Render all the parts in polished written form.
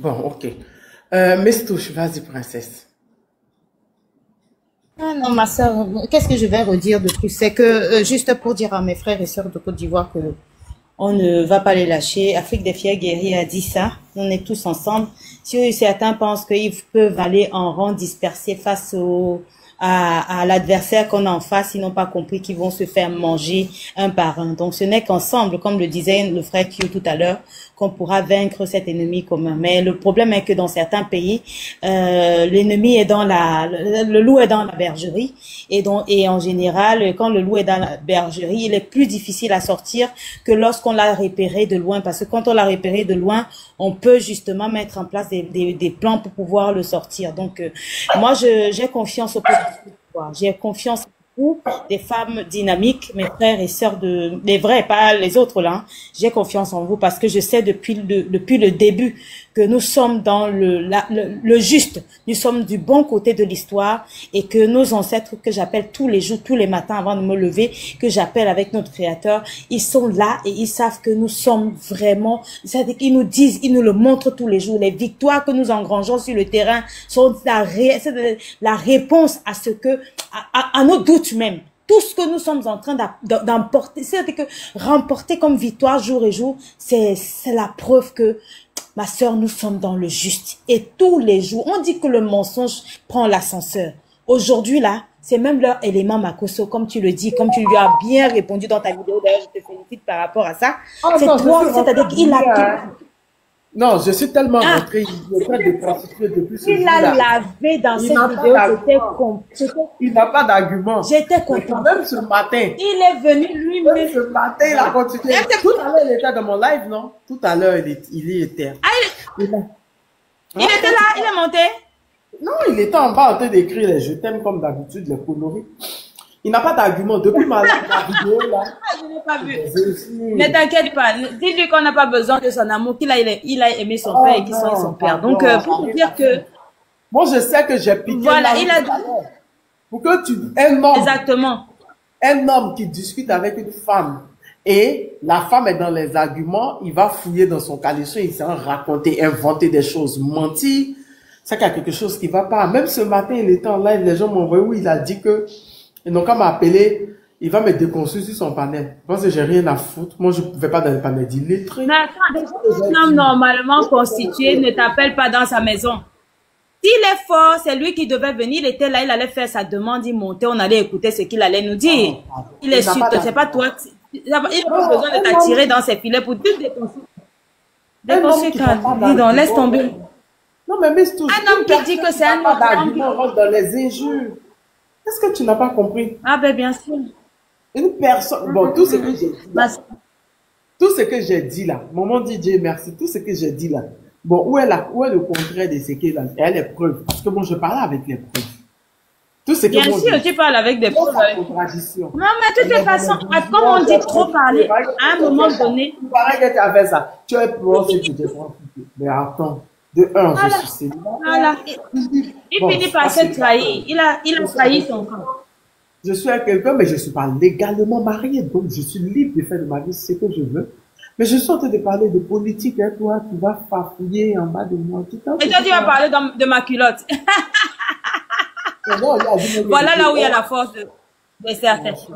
Bon, ok. Mestouche, vas-y, princesse. Ah non, ma soeur, qu'est-ce que je vais redire de plus? C'est que, juste pour dire à mes frères et sœurs de Côte d'Ivoire que on ne va pas les lâcher. Afrique des fiers guerriers a dit ça. On est tous ensemble. Si certains pensent qu'ils peuvent aller en rang dispersé face à l'adversaire qu'on a en face, ils n'ont pas compris qu'ils vont se faire manger un par un. Donc ce n'est qu'ensemble, comme le disait le frère Kyo tout à l'heure, qu'on pourra vaincre cet ennemi commun. Mais le problème est que dans certains pays, l'ennemi est dans le loup est dans la bergerie et en général, quand le loup est dans la bergerie, il est plus difficile à sortir que lorsqu'on l'a repéré de loin, parce que quand on l'a repéré de loin, on peut justement mettre en place des plans pour pouvoir le sortir. Donc moi j'ai confiance au peuple. J'ai confiance en vous, des femmes dynamiques, mes frères et sœurs les vrais, pas les autres là. Hein. J'ai confiance en vous parce que je sais depuis le début que nous sommes dans le juste. Nous sommes du bon côté de l'histoire et que nos ancêtres que j'appelle tous les jours, tous les matins avant de me lever, que j'appelle avec notre Créateur, ils sont là et ils savent que nous sommes vraiment, c'est-à-dire qu'ils nous disent, ils nous le montrent tous les jours. Les victoires que nous engrangeons sur le terrain sont la réponse à ce que, à nos doutes même. Tout ce que nous sommes en train d'emporter, c'est-à-dire que remporter comme victoire jour et jour, c'est la preuve que ma sœur, nous sommes dans le juste. Et tous les jours, on dit que le mensonge prend l'ascenseur. Aujourd'hui, là, c'est même leur élément Makosso, comme tu le dis, comme tu lui as bien répondu dans ta vidéo. D'ailleurs, je te félicite par rapport à ça. Oh, c'est non, toi, c'est-à-dire qu'il a... Non, je suis tellement rentré, il est prêt de prostituer depuis ce il a lavé dans cette vidéo, il n'a pas d'argument. J'étais content. Même ce matin. Il est venu lui-même. Ce matin, il a continué. Tout à l'heure, il était dans mon live, non? Tout à l'heure, il y était. Il était là, il est monté? Non, il était en bas en train d'écrire les je t'aime comme d'habitude, les coloris. Il n'a pas d'argument. Depuis ma vidéo, là. Je n'ai pas vu. Ne t'inquiète pas. Dis-lui qu'on n'a pas besoin de son amour, qu'il a aimé son père et qu'il soit son père. Donc, pour vous dire que... Moi, je sais que j'ai piqué. Voilà, il a dit... Pour que un homme... Exactement. Un homme qui discute avec une femme et la femme est dans les arguments, il va fouiller dans son caleçon, il s'en raconter, inventer des choses, mentir. C'est qu'il y a quelque chose qui va pas. Même ce matin, il était en live, les gens m'ont envoyé où il a dit que ils n'ont qu'à m'appeler, il va me déconstruire sur son panel. Je pense que j'ai rien à foutre. Moi, je ne vais pas dans le panel d'illettrés. Mais attends, un homme normalement constitué ne t'appelle pas dans sa maison. S'il est fort, c'est lui qui devait venir. Il était là, il allait faire sa demande, il montait, on allait écouter ce qu'il allait nous dire. Il est sûr, c'est pas toi. Il n'a pas besoin de t'attirer dans ses filets pour te déconstruire. Dis donc, laisse tomber. Non, mais tout. Un homme qui dit que c'est un homme qui rentre dans les injures. Est-ce que tu n'as pas compris? Ah ben bien sûr. Une personne, bon, tout ce que j'ai dit là, tout ce que j'ai dit là, maman dit Dieu merci, tout ce que j'ai dit là, bon, où est le contraire de ce qu'il a dit? Elle est preuve, parce que bon, je parlais avec les preuves. Tout ce que bien sûr, tu parles avec des preuves. Contradiction. Non, mais de toute façon, comme on dit trop parler, à un moment donné. Il paraît que tu as fait ça. Tu es prostituée, tu es prostituée. Mais attends. De un, voilà. Je suis célibataire. Voilà. Il finit par se trahir. Il a trahi son camp. Je suis avec quelqu'un, mais je ne suis pas légalement marié. Donc, je suis libre de faire de ma vie ce que je veux. Mais je suis en train de parler de politique. Et toi, tu vas farfouiller en bas de moi. Et toi, tu vas parler de ma culotte. Voilà là où il y a la force de certaines choses.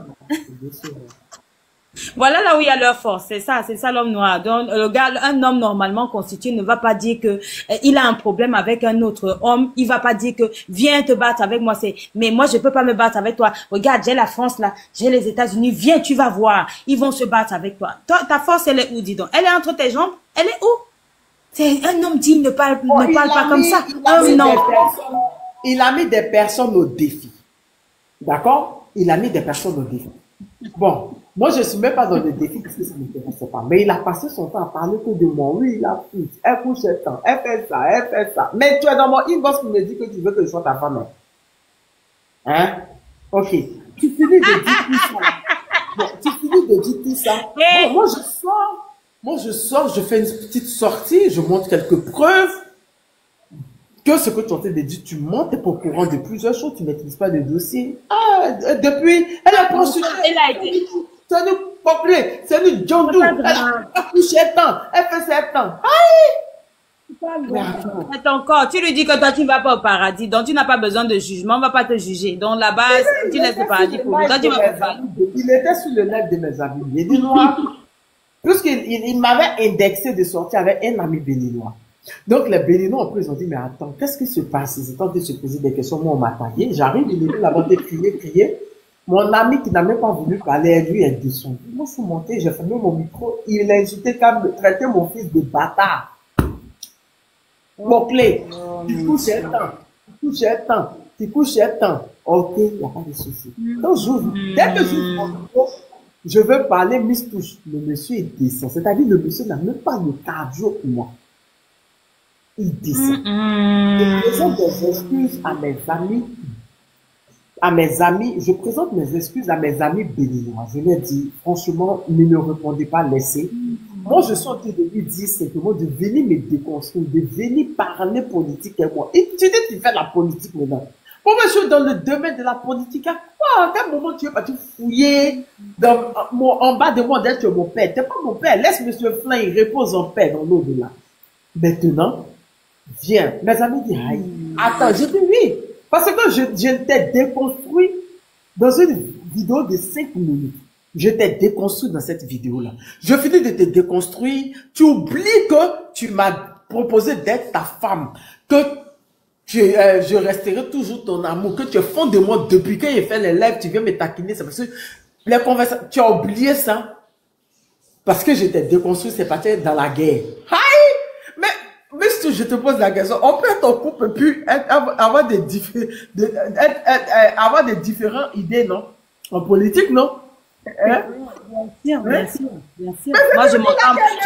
Voilà là où il y a leur force, c'est ça l'homme noir. Donc le gars, un homme normalement constitué ne va pas dire que il a un problème avec un autre homme. Il va pas dire que viens te battre avec moi. Mais moi je peux pas me battre avec toi. Regarde, j'ai la France là, j'ai les États-Unis. Viens, tu vas voir. Ils vont se battre avec toi. Ta force elle est où, dis donc? Elle est entre tes jambes. Elle est où? C'est un homme digne ne parle pas comme ça. Il a mis des personnes au défi. D'accord? Il a mis des personnes au défi. Bon. Moi, je ne suis même pas dans le défi parce que ça ne m'intéressait pas. Mais il a passé son temps à parler que de moi. Oui, il a fait. Elle couche le temps. Elle fait ça. Elle fait ça. Mais tu es dans mon inbox qui me dit que tu veux que je sois ta femme. Hein? Ok. Tu finis de dire tout ça. Bon, tu finis de dire tout ça. Bon, moi, je sors. Je fais une petite sortie. Je montre quelques preuves. Que ce que tu es en train de dire, tu montes, tu es au courant de plusieurs choses. Tu ne maîtrises pas le dossier. Ah, depuis, elle a prostitué. Elle a été... C'est nous complet, c'est nous John Doe. Elle a couché tant, elle fait 7 ans. Aïe! Mais attends. Mais ton corps, tu lui dis que toi, tu ne vas pas au paradis, donc tu n'as pas besoin de jugement, on ne va pas te juger. Donc là-bas, tu laisses le paradis pour lui. Toi, tu vas pas au paradis. Il était sur le live de mes amis béninois. Puisqu'il il m'avait indexé de sortir avec un ami béninois. Donc les béninois, après, ils ont dit, mais attends, qu'est-ce qui se passe? Ils étaient en train de se poser des questions. Moi, on m'a tagué. J'arrive, il était là-bas de crier. Mon ami qui n'a même pas voulu parler, lui, est descendu. Moi, je suis monté, j'ai fermé mon micro. Il a insulté quand me traiter mon fils de bâtard. Mon clé. Tu couches un temps. Tu couches un temps. Tu couches un temps. Ok, il n'y a pas de souci. Donc, dès que j'ouvre mon micro, je veux parler Miss Touche. Le monsieur est décent. C'est-à-dire, le monsieur n'a même pas le cardio pour moi. Il descend. Je présente des excuses à mes amis. Je présente mes excuses à mes amis béninois. Je leur dis, franchement, ne me répondez pas, laissez. Moi, je suis en train de lui dire simplement de venir me déconstruire, de venir parler politique avec moi. Et tu dis, tu fais la politique maintenant. Moi, je suis dans le domaine de la politique. À quoi? À quel moment tu es parti fouiller en bas de moi d'être mon père? T'es pas mon père. Laisse monsieur Flin, il repose en paix dans l'au-delà. Maintenant, viens. Mes amis disent, aïe. Attends, je dis oui. Parce que je t'ai déconstruit dans une vidéo de 5 minutes. Je t'ai déconstruit dans cette vidéo-là. Je finis de te déconstruire. Tu oublies que tu m'as proposé d'être ta femme. Que je resterai toujours ton amour. Que tu es fond de moi depuis que j'ai fait les lives. Tu viens me taquiner. C'est parce que les conversations, tu as oublié ça. Parce que je t'ai déconstruit, c'est parti dans la guerre. Mais si je te pose la question, on peut être en couple puis avoir des différentes idées, non? En politique, non? Hein? Bien sûr. Moi, je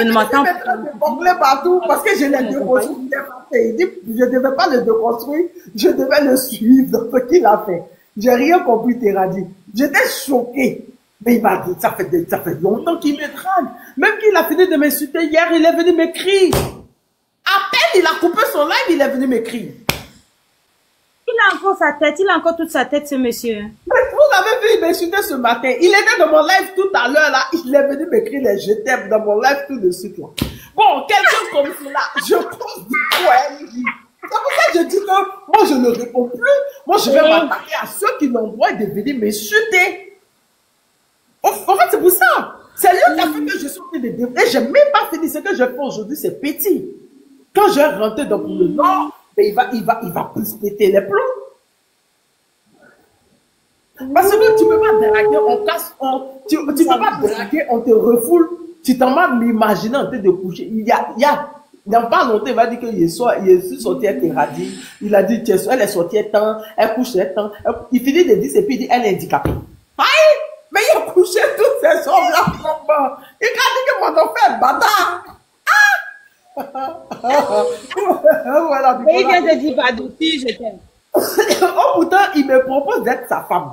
ne m'entends pas. Partout parce que je l'ai déconstruit. Il dit, je ne devais pas le déconstruire, je devais le suivre dans ce qu'il a fait. J'ai rien compris, Teradi. J'étais choqué. Mais il m'a dit, ça fait longtemps qu'il me drague. Même qu'il a fini de m'insulter hier, il est venu m'écrire. À peine il a coupé son live, il est venu m'écrire. Il a encore sa tête, il a encore toute sa tête, ce monsieur. Mais vous avez vu, il m'insultait ce matin. Il était dans mon live tout à l'heure, là. Il est venu m'écrire les je t'aime dans mon live tout de suite, là. Bon, quelqu'un comme cela, je pense du quoi il dit. C'est pour ça que je dis que moi, je ne réponds plus. Moi, je vais m'attaquer à ceux qui m'envoient de venir m'insulter. En fait, c'est pour ça. C'est lui qui a fait que je suis en train de développer. Et j'ai même pas fini. Ce que je fais aujourd'hui, c'est petit. Quand je vais rentrer dans le nord, il va plus péter les plombs. Parce que tu ne peux pas draguer, on casse, tu ne peux pas draguer, on te refoule. Tu t'en vas m'imaginer en train de coucher. Dans pas longtemps, il va dire qu'il est sorti à Teradi. Il a dit, elle est sortie à temps, elle couche à temps. Il finit de dire, et puis il dit, elle est handicapée. Aïe! Mais il a couché toutes ces choses-là. Il a dit que mon enfant est bâtard. Voilà, et il vient de dire, Badou, si je t'aime. Oh, pourtant, il me propose d'être sa femme.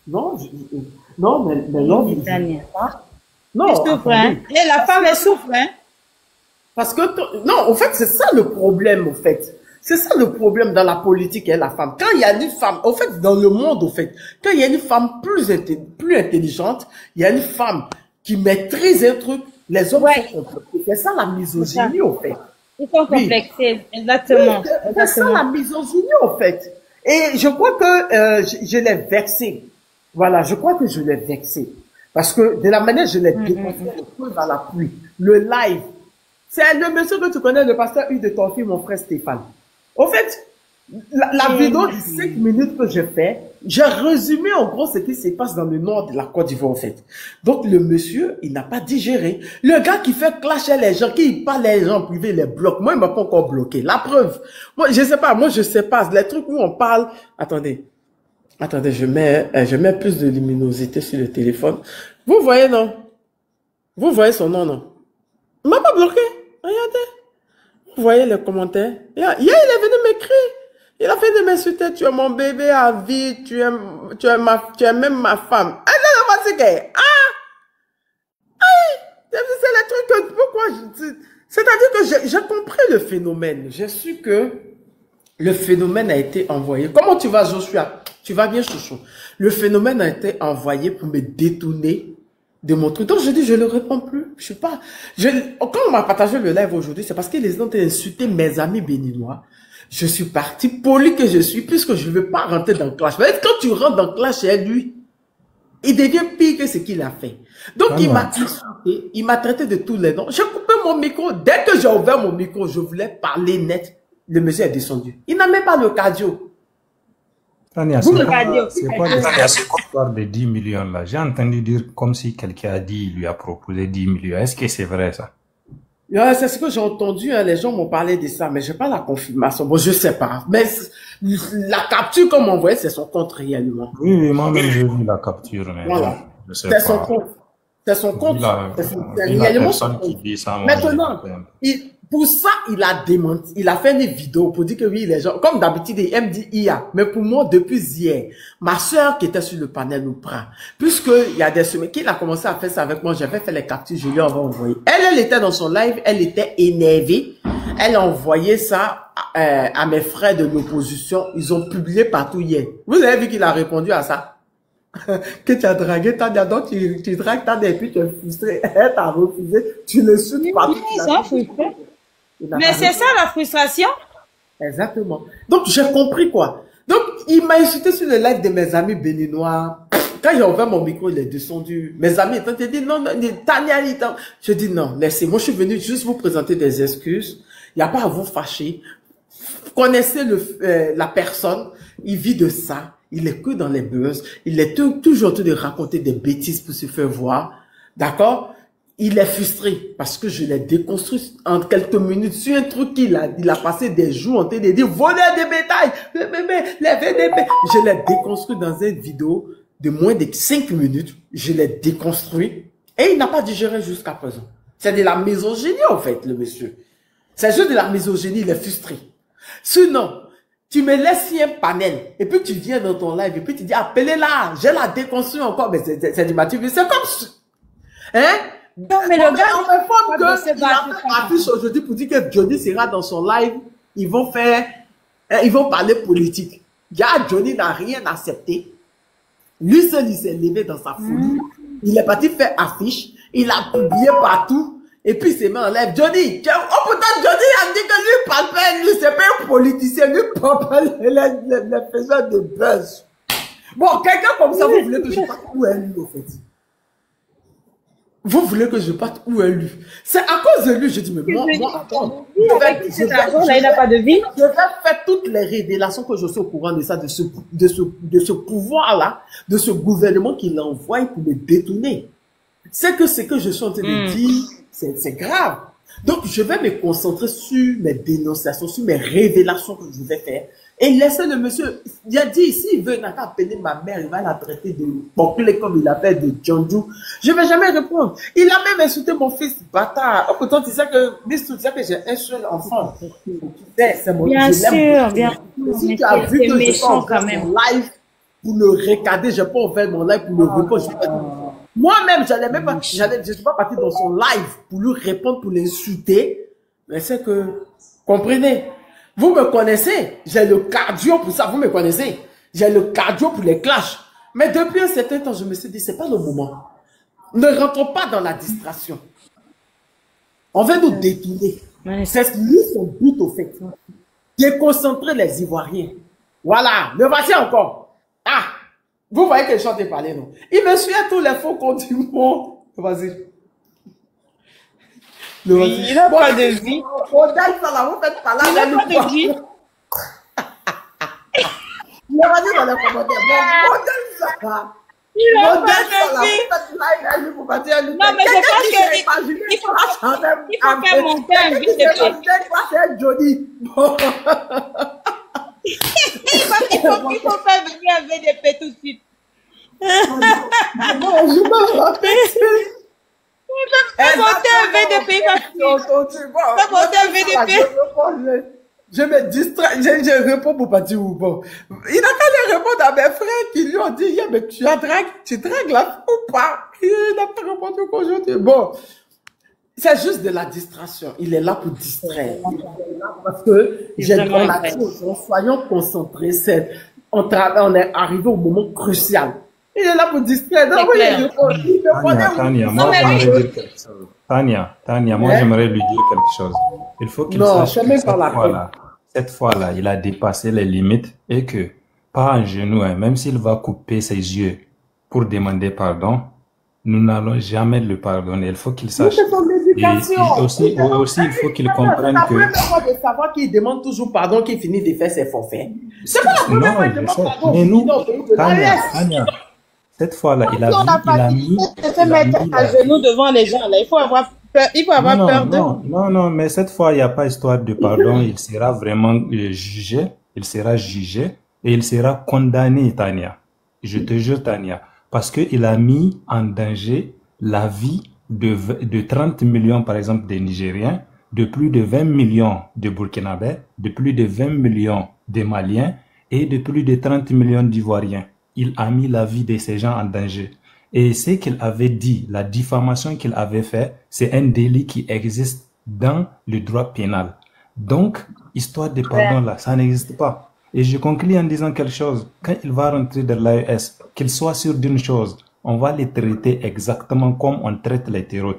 Non, mais non. Non, tu souffres, hein? Et la femme, elle souffre, hein? Parce que, non, en fait, c'est ça le problème, en fait. C'est ça le problème dans la politique et la femme. Quand il y a une femme, en fait, dans le monde, en fait, quand il y a une femme plus intelligente, il y a une femme qui maîtrise un truc, les hommes sont complexés. C'est ça la misogynie, en fait. Ils sont complexés, exactement. C'est ça la misogynie, en fait. Et je crois que je l'ai vexé. Voilà, je crois que je l'ai vexé. Parce que de la manière je l'ai déconseillé, le preuve à la pluie, le live, c'est le monsieur que tu connais, le pasteur Hugues de ton fils, mon frère Stéphane. Au fait, la vidéo de 5 minutes que je fais, j'ai résumé en gros ce qui se passe dans le nord de la Côte d'Ivoire, en fait. Donc, le monsieur, il n'a pas digéré. Le gars qui fait clasher les gens, qui parle les gens privés, les bloque. Moi, il m'a pas encore bloqué. La preuve. Moi, je sais pas. Les trucs où on parle. Attendez, je mets plus de luminosité sur le téléphone. Vous voyez, non? Vous voyez son nom, non? Il m'a pas bloqué. Regardez. Vous voyez les commentaires? Hier, il est venu m'écrire. Il a fait de m'insulter. Tu es mon bébé à vie. Tu es même ma femme. C'est les trucs que, pourquoi c'est-à-dire que j'ai compris le phénomène. J'ai su que le phénomène a été envoyé. Comment tu vas, Joshua? Tu vas bien, chouchou? Le phénomène a été envoyé pour me détourner de mon truc. Donc, je dis, je ne le réponds plus. Je suis pas... Quand on m'a partagé le live aujourd'hui, c'est parce que les gens ont insulté mes amis béninois. Je suis parti, poli que je suis, puisque je ne veux pas rentrer dans le clash. Mais quand tu rentres dans le clash chez lui, il devient pire que ce qu'il a fait. Donc, il m'a insulté, il m'a traité de tous les noms. J'ai coupé mon micro. Dès que j'ai ouvert mon micro, je voulais parler net. Le monsieur est descendu. Il n'a même pas le cardio. Tania, c'est quoi l'histoire de 10 millions là? J'ai entendu dire comme si quelqu'un a dit, il lui a proposé 10 millions. Est-ce que c'est vrai ça? C'est ce que j'ai entendu, hein, les gens m'ont parlé de ça, mais je n'ai pas la confirmation. Bon, je sais pas. Mais la capture qu'on m'a envoyée, c'est son compte réellement. Oui, moi-même j'ai vu la capture. Mais voilà. C'est son compte. C'est son compte. C'est réellement son compte. Qui dit ça, maintenant, pour ça, il a démenti. Il a fait une vidéo pour dire que oui, les gens, comme d'habitude, il me dit hier. Mais pour moi, depuis hier, ma soeur qui était sur le panel nous prend. Puisqu'il y a des semaines qu'il a commencé à faire ça avec moi, j'avais fait les captures, je lui ai envoyé. Elle était dans son live, elle était énervée. Elle a envoyé ça à mes frères de l'opposition. Ils ont publié partout hier. Vous avez vu qu'il a répondu à ça? Que tu as dragué Tania, donc tu dragues Tania et puis tu es frustré. Elle t'a refusé. Tu le soutiens partout. Mais c'est ça la frustration. Exactement. Donc j'ai compris quoi. Donc il m'a insulté sur le live de mes amis béninois. Quand j'ai ouvert mon micro, il est descendu. Mes amis ont dit non, non, Tania, je dis non, laissez. Moi je suis venu juste vous présenter des excuses. Il n'y a pas à vous fâcher. Connaissez la personne, il vit de ça. Il est que dans les buzz. Il est toujours en train de raconter des bêtises pour se faire voir. D'accord? Il est frustré parce que je l'ai déconstruit en quelques minutes sur un truc il a passé des jours en train de dire voler des bétails, je l'ai déconstruit dans une vidéo de moins de 5 minutes. Je l'ai déconstruit et il n'a pas digéré jusqu'à présent. C'est de la misogynie en fait, le monsieur. C'est juste de la misogynie, il est frustré. Sinon, tu me laisses un panel et puis tu viens dans ton live et puis tu dis appelez-la, je la déconstruis encore, mais c'est du matin. C'est comme hein? Non, mais le gars, on m'informe que il a fait affiche aujourd'hui pour dire que Johnny sera dans son live. Ils vont parler politique. Johnny n'a rien accepté. Lui seul, il s'est levé dans sa folie. Il est parti faire affiche. Il a publié partout. Et puis il s'est mis en live. Johnny, oh putain, Johnny a dit que lui parle pas, lui c'est pas un politicien, lui parle pas les faiseurs de buzz. Bon, quelqu'un comme ça, vous voulez que je parte où est lui, en fait? Vous voulez que je parte où est lui? C'est à cause de lui, je dis, mais moi, attends. Il n'a pas de vie. Je vais faire toutes les révélations que je suis au courant de ça, de ce pouvoir-là, de ce gouvernement qui l'envoie pour me détourner. C'est que ce que je suis en train de dire, c'est grave. Donc, je vais me concentrer sur mes dénonciations, sur mes révélations que je vais faire. Et laisser le monsieur, il a dit, s'il veut, il n'a qu'à appeler ma mère, il va la traiter de bouclé comme il appelle de Djandjou. Je ne vais jamais répondre. Il a même insulté mon fils, bâtard. Oh, pourtant, tu sais que j'ai un seul enfant. C'est mon bien sûr, bien sûr. Si tu as vu que je suis en mon live pour le regarder, je n'ai pas ouvert mon live pour le répondre. Moi-même, je ne suis pas parti dans son live pour lui répondre, pour l'insulter. Mais c'est que, comprenez, vous me connaissez, j'ai le cardio pour ça, vous me connaissez. J'ai le cardio pour les clashs. Mais depuis un certain temps, je me suis dit, c'est pas le moment. Ne rentrons pas dans la distraction. On va nous détourner. C'est lui son but au fait. Déconcentrer les Ivoiriens. Voilà, le voici encore. Ah, vous voyez que je suis en train de parler, non? Il me suit à tous les faux comptes du monde. Vas-y. Oui, il n'a pas de vie. Il n'a pas de vie. Il a dit dans les commentaires. Il n'a pas de vie. Non, mais je pense qu'il faut faire monter un VDP. Il faut faire venir un VDP tout de suite. Je me rappelle. Je me distrais, je réponds pour pas dire ou bon. Il n'a qu'à aller répondre à mes frères qui lui ont dit, yeah, mais tu dragues la ou pas? Il n'a pas répondu qu'aujourd'hui. Bon, c'est juste de la distraction. Il est là pour distraire. Parce que j'ai dit aux gens, soyons concentrés. On est arrivé au moment crucial. Il est là pour distraire. Donc, Tania, moi, j'aimerais dire quelque chose. Tania, moi, j'aimerais lui dire quelque chose. Il faut qu'il sache que cette fois-là, il a dépassé les limites et que, pas en genoux, hein, même s'il va couper ses yeux pour demander pardon, nous n'allons jamais le pardonner. Il faut qu'il sache. Et aussi, il faut qu'il comprenne que... de savoir qu'il demande toujours pardon, qu'il finit de faire ses forfaits. C'est pas la première fois qu'il demande pardon. Mais nous, Tania, cette fois-là, il a mis... se mettre à genoux devant les gens, là. Il faut avoir peur de... Non, mais cette fois, il n'y a pas histoire de pardon. Il sera vraiment jugé. Il sera jugé et il sera condamné, Tania. Je te jure, Tania. Parce qu'il a mis en danger la vie de 30 millions, par exemple, des Nigériens, de plus de 20 millions de Burkinabés, de plus de 20 millions de Maliens et de plus de 30 millions d'Ivoiriens. Il a mis la vie de ces gens en danger. Et ce qu'il avait dit, la diffamation qu'il avait fait, c'est un délit qui existe dans le droit pénal. Donc, histoire de pardon là, ça n'existe pas. Et je conclue en disant quelque chose. Quand il va rentrer dans l'AES, qu'il soit sûr d'une chose, on va les traiter exactement comme on traite les terreaux.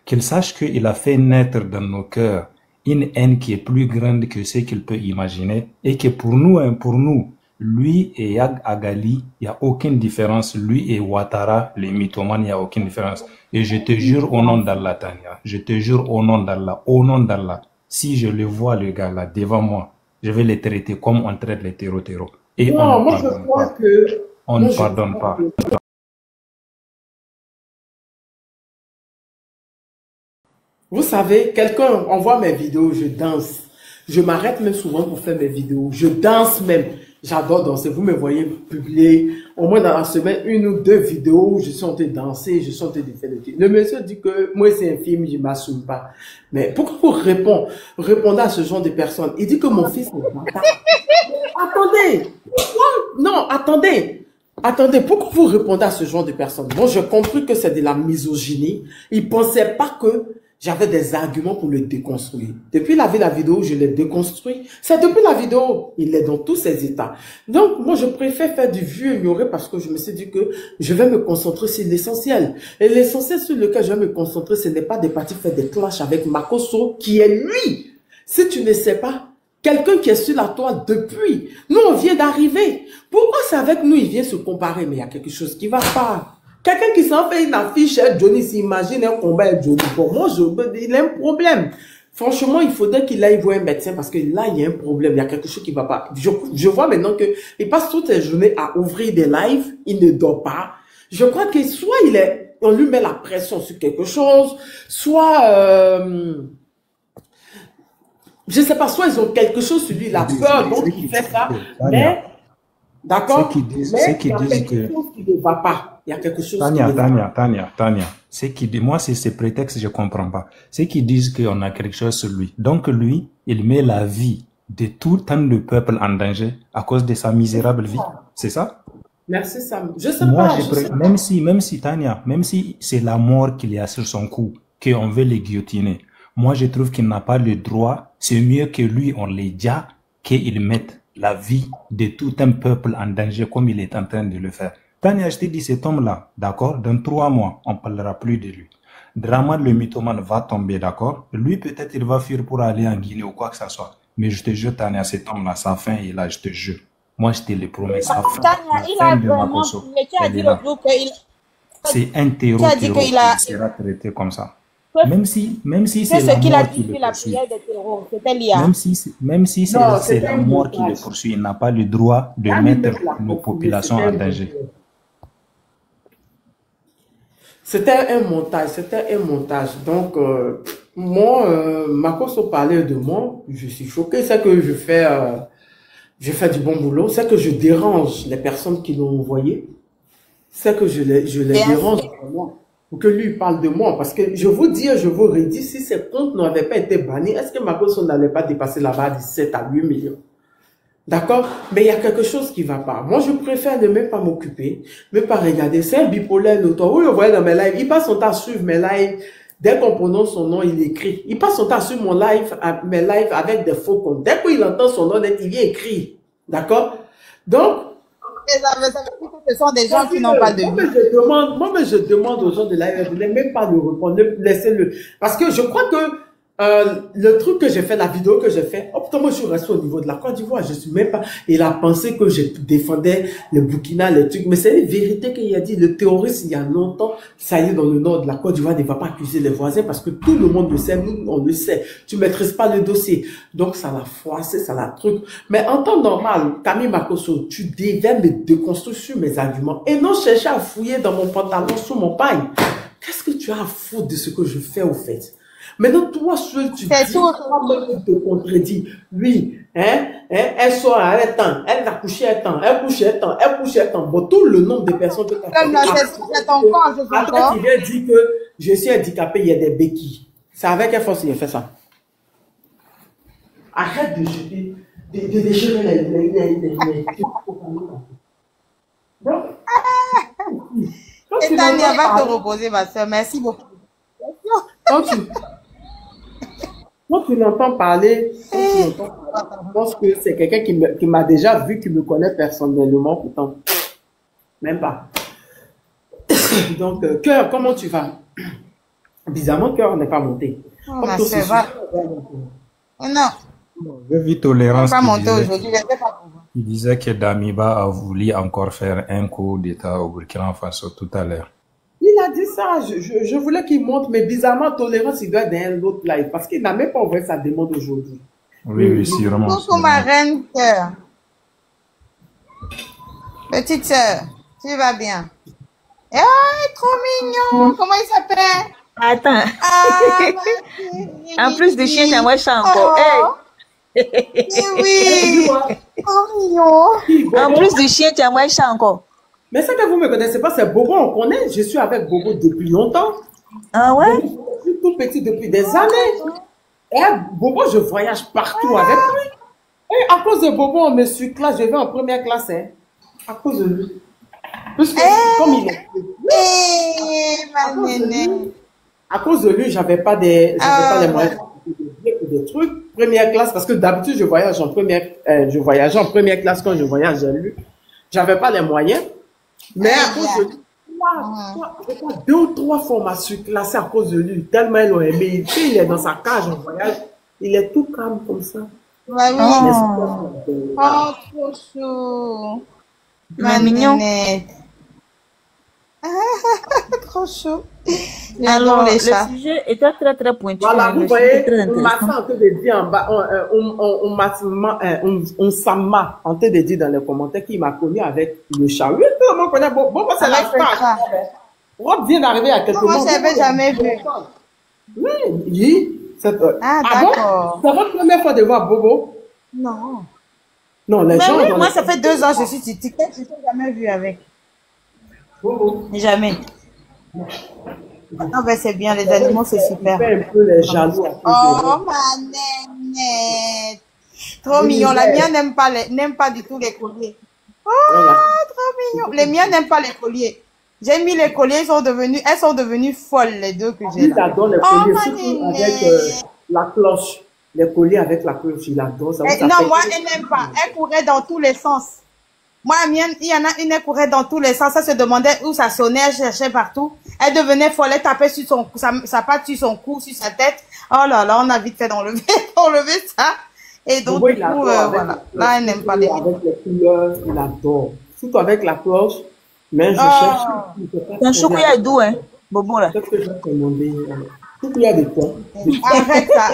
Qu'il sache qu'il a fait naître dans nos cœurs une haine qui est plus grande que ce qu'il peut imaginer et que pour nous, lui et Yag Agali, il n'y a aucune différence. Lui et Ouattara, les mythomanes, il n'y a aucune différence. Et je te jure au nom d'Allah, Tania, je te jure au nom d'Allah, si je le vois, le gars là, devant moi, je vais les traiter comme on traite les terreaux. Et non, moi je crois que... On ne pardonne pas. Vous savez, quelqu'un envoie mes vidéos, je danse. Je m'arrête même souvent pour faire mes vidéos. Je danse même. J'adore danser. Vous me voyez publier au moins dans la semaine 1 ou 2 vidéos où je suis en train de danser, je suis en train de faire le truc. Le monsieur dit que moi c'est un film, je ne m'assume pas. Mais pourquoi vous répondez à ce genre de personnes? Il dit que mon fils est bâtard. Attendez. Non, attendez. Attendez, pourquoi vous répondez à ce genre de personnes? Moi, j'ai compris que c'est de la misogynie. Il ne pensait pas que j'avais des arguments pour le déconstruire. Depuis la vidéo, je l'ai déconstruit. C'est depuis la vidéo, il est dans tous ses états. Donc, moi, je préfère faire du vieux ignoré parce que je me suis dit que je vais me concentrer sur l'essentiel. Et l'essentiel sur lequel je vais me concentrer, ce n'est pas de partir faire des clashs avec Makosso, qui est lui. Si tu ne sais pas, quelqu'un qui est sur la toile depuis. Nous, on vient d'arriver. Pourquoi c'est avec nous, il vient se comparer? Mais il y a quelque chose qui ne va pas. Quelqu'un qui s'en fait une affiche, Johnny s'imagine un combat avec Johnny. Pour moi, il a un problème. Franchement, il faudrait qu'il aille voir un médecin parce que là, il y a un problème. Il y a quelque chose qui ne va pas. Je vois maintenant qu'il passe toutes ses journées à ouvrir des lives. Il ne dort pas. Je crois que soit on lui met la pression sur quelque chose, soit... je ne sais pas, soit ils ont quelque chose sur lui, il a peur, donc il fait ça. Mais, d'accord, mais il y a quelque chose qui ne va pas. Il y a quelque chose Tania. Moi, c'est ces prétextes, je ne comprends pas. Ceux qui disent qu'on a quelque chose sur lui. Donc, lui, il met la vie de tout tant de peuple en danger à cause de sa misérable vie. C'est ça? Merci, Sam. Je sais pas. Même si, Tania, même si c'est la mort qu'il y a sur son cou, qu'on veut les guillotiner, moi, je trouve qu'il n'a pas le droit. C'est mieux que lui, on les dit, qu'il mette la vie de tout un peuple en danger comme il est en train de le faire. Tania, je te dis, cet homme-là, d'accord, dans 3 mois, on ne parlera plus de lui. Draman, le mythomane, va tomber, d'accord. Lui, peut-être, il va fuir pour aller en Guinée ou quoi que ce soit. Mais je te jure, Tania, cet homme-là, sa fin est là, je te jure. Moi, je te le promets, sa fin. Tania, il a vraiment... Mais tu as dit le jour qu'il... C'est un terreau qui sera traité comme ça. Même si c'est ce qu'il a dit sur la prière des terreaux, c'était l'IA. Même si c'est la mort qui le poursuit, il n'a pas le droit de mettre nos populations en danger. C'était un montage, Donc, moi, Makosso parlait de moi, je suis choqué, c'est que je fais du bon boulot, c'est que je dérange les personnes qui l'ont envoyé, c'est que je les dérange vraiment. Pour que lui parle de moi, parce que je vous dis, je vous redis, si ces comptes n'avaient pas été bannis, est-ce que Makosso n'allait pas dépasser la barre de 7 à 8 millions? D'accord? Mais il y a quelque chose qui ne va pas. Moi, je préfère ne même pas m'occuper, même pas regarder. C'est un bipolaire, l'autre. Vous le voyez dans mes lives. Il passe son temps à suivre mes lives. Dès qu'on prononce son nom, il écrit. Il passe son temps à suivre mes lives avec des faux comptes. Dès qu'il entend son nom, il vient écrire. D'accord? Donc, Et ça veut dire que ce sont des gens qui n'ont pas de vie. Moi, je demande aux gens de l'ARS de ne même pas le répondre, laissez-le. Parce que je crois que le truc que j'ai fait, la vidéo que j'ai fait, oh putain, moi je suis resté au niveau de la Côte d'Ivoire, je suis même pas, il a pensé que je défendais le Burkina, les trucs, mais c'est une vérité qu'il a dit, le terroriste il y a longtemps, ça y est, dans le nord de la Côte d'Ivoire, ne va pas accuser les voisins parce que tout le monde le sait, nous on le sait, tu maîtrises pas le dossier, donc ça l'a froissé, ça l'a truc, mais en temps normal, Camille Makosso, tu devais me déconstruire sur mes arguments et non chercher à fouiller dans mon pantalon, sous mon paille. Qu'est-ce que tu as à foutre de ce que je fais au fait? Maintenant, toi, seul, tu dis, toi-même, tu te contredis. Oui, elle sort à un temps, elle va coucher un temps, elle couche un temps, elle couche un temps. Bon, tout le nombre de personnes que tu as C'est ton corps, je après, tu viens dire que je suis handicapé, il y a des béquilles. C'est avec quelle force il a fait ça? Arrête de jeter, de déchirer les. Et Tania va te reposer, ma soeur. Merci beaucoup. Quand tu l'entends parler, je pense que c'est quelqu'un qui m'a déjà vu, qui me connaît personnellement, pourtant, même pas. Donc, Cœur, comment tu vas? Bizarrement, Cœur n'est pas monté. Ma soeur va. Non. J'ai vu Tolérance pas monté aujourd'hui. Il disait que Damiba a voulu encore faire un coup d'État au Burkina Faso tout à l'heure. Il a dit ça, je voulais qu'il monte, mais bizarrement, Tolérance, il doit être dans un autre live, parce qu'il n'a même pas ouvert sa demande aujourd'hui. Oui, sûrement. Coucou ma reine Cœur. Petite sœur, tu vas bien? Oh, trop mignon. Comment il s'appelle? Attends. En plus de chien, j'aimerais chien encore. Oui. Oh, mignon. En plus de chien, j'aimerais chien encore. Mais ça que vous ne me connaissez pas, c'est Bobo, on connaît. Je suis avec Bobo depuis longtemps. Ah ouais? Je suis tout petit depuis des années. Et Bobo, je voyage partout avec lui. Et à cause de Bobo, on me suit classe, je vais en première classe. Hein, à cause de lui. Puisque, comme il est. À cause de lui, j'avais pas les moyens des trucs. Première classe, parce que d'habitude, je voyageais en première classe quand je voyage avec lui. J'avais pas les moyens. Mais à cause de lui, 2 ou 3 formations classées à cause de lui, tellement ils l'ont aimé. Il est dans sa cage en voyage, il est tout calme comme ça. Ouais, oui. Oh, trop chaud. Ma mignon. Trop chaud. Alors, le sujet était très très pointu. Voilà, vous voyez, on m'a en train de dire en bas, on s'amma en train de dire dans les commentaires qu'il m'a connu avec le chat. Oui, tout le monde connaît. Bon, c'est la star. Rob vient d'arriver à quelques mois. Moi, je n'avais jamais vu. Oui, d'accord. C'est votre première fois de voir Bobo? Non. Non, les gens. Oui, moi, ça fait 2 ans que je suis sur TikTok, je ne t'ai jamais vu avec. Bobo. Jamais. Ah ben c'est bien, les animaux c'est super. Un peu les jaloux. Oh ma nénette. Trop mignon. La mienne n'aime pas du tout les colliers. Oh, trop mignon. Les miens n'aiment pas les colliers. J'ai mis les colliers, elles sont devenues folles les deux que j'ai. Il adore les colliers, surtout avec la cloche. Les colliers avec la cloche, il adore ça. Non, moi elle n'aime pas. Elle courait dans tous les sens. Moi, il y en a une, elle courait dans tous les sens. Elle se demandait où ça sonnait, elle cherchait partout. Elle devenait folle, elle tapait sur sa patte sur son cou, sur sa tête. Oh là là, on a vite fait d'enlever ça. Et donc, du coup, voilà. Là, elle n'aime pas les avec les couleurs, il adore. Surtout avec la cloche. Mais je cherche. Ton chocolat est doux, hein, Bobo, là. Qu'est-ce que je vais te demander? Chocolat de quoi? Arrête ça.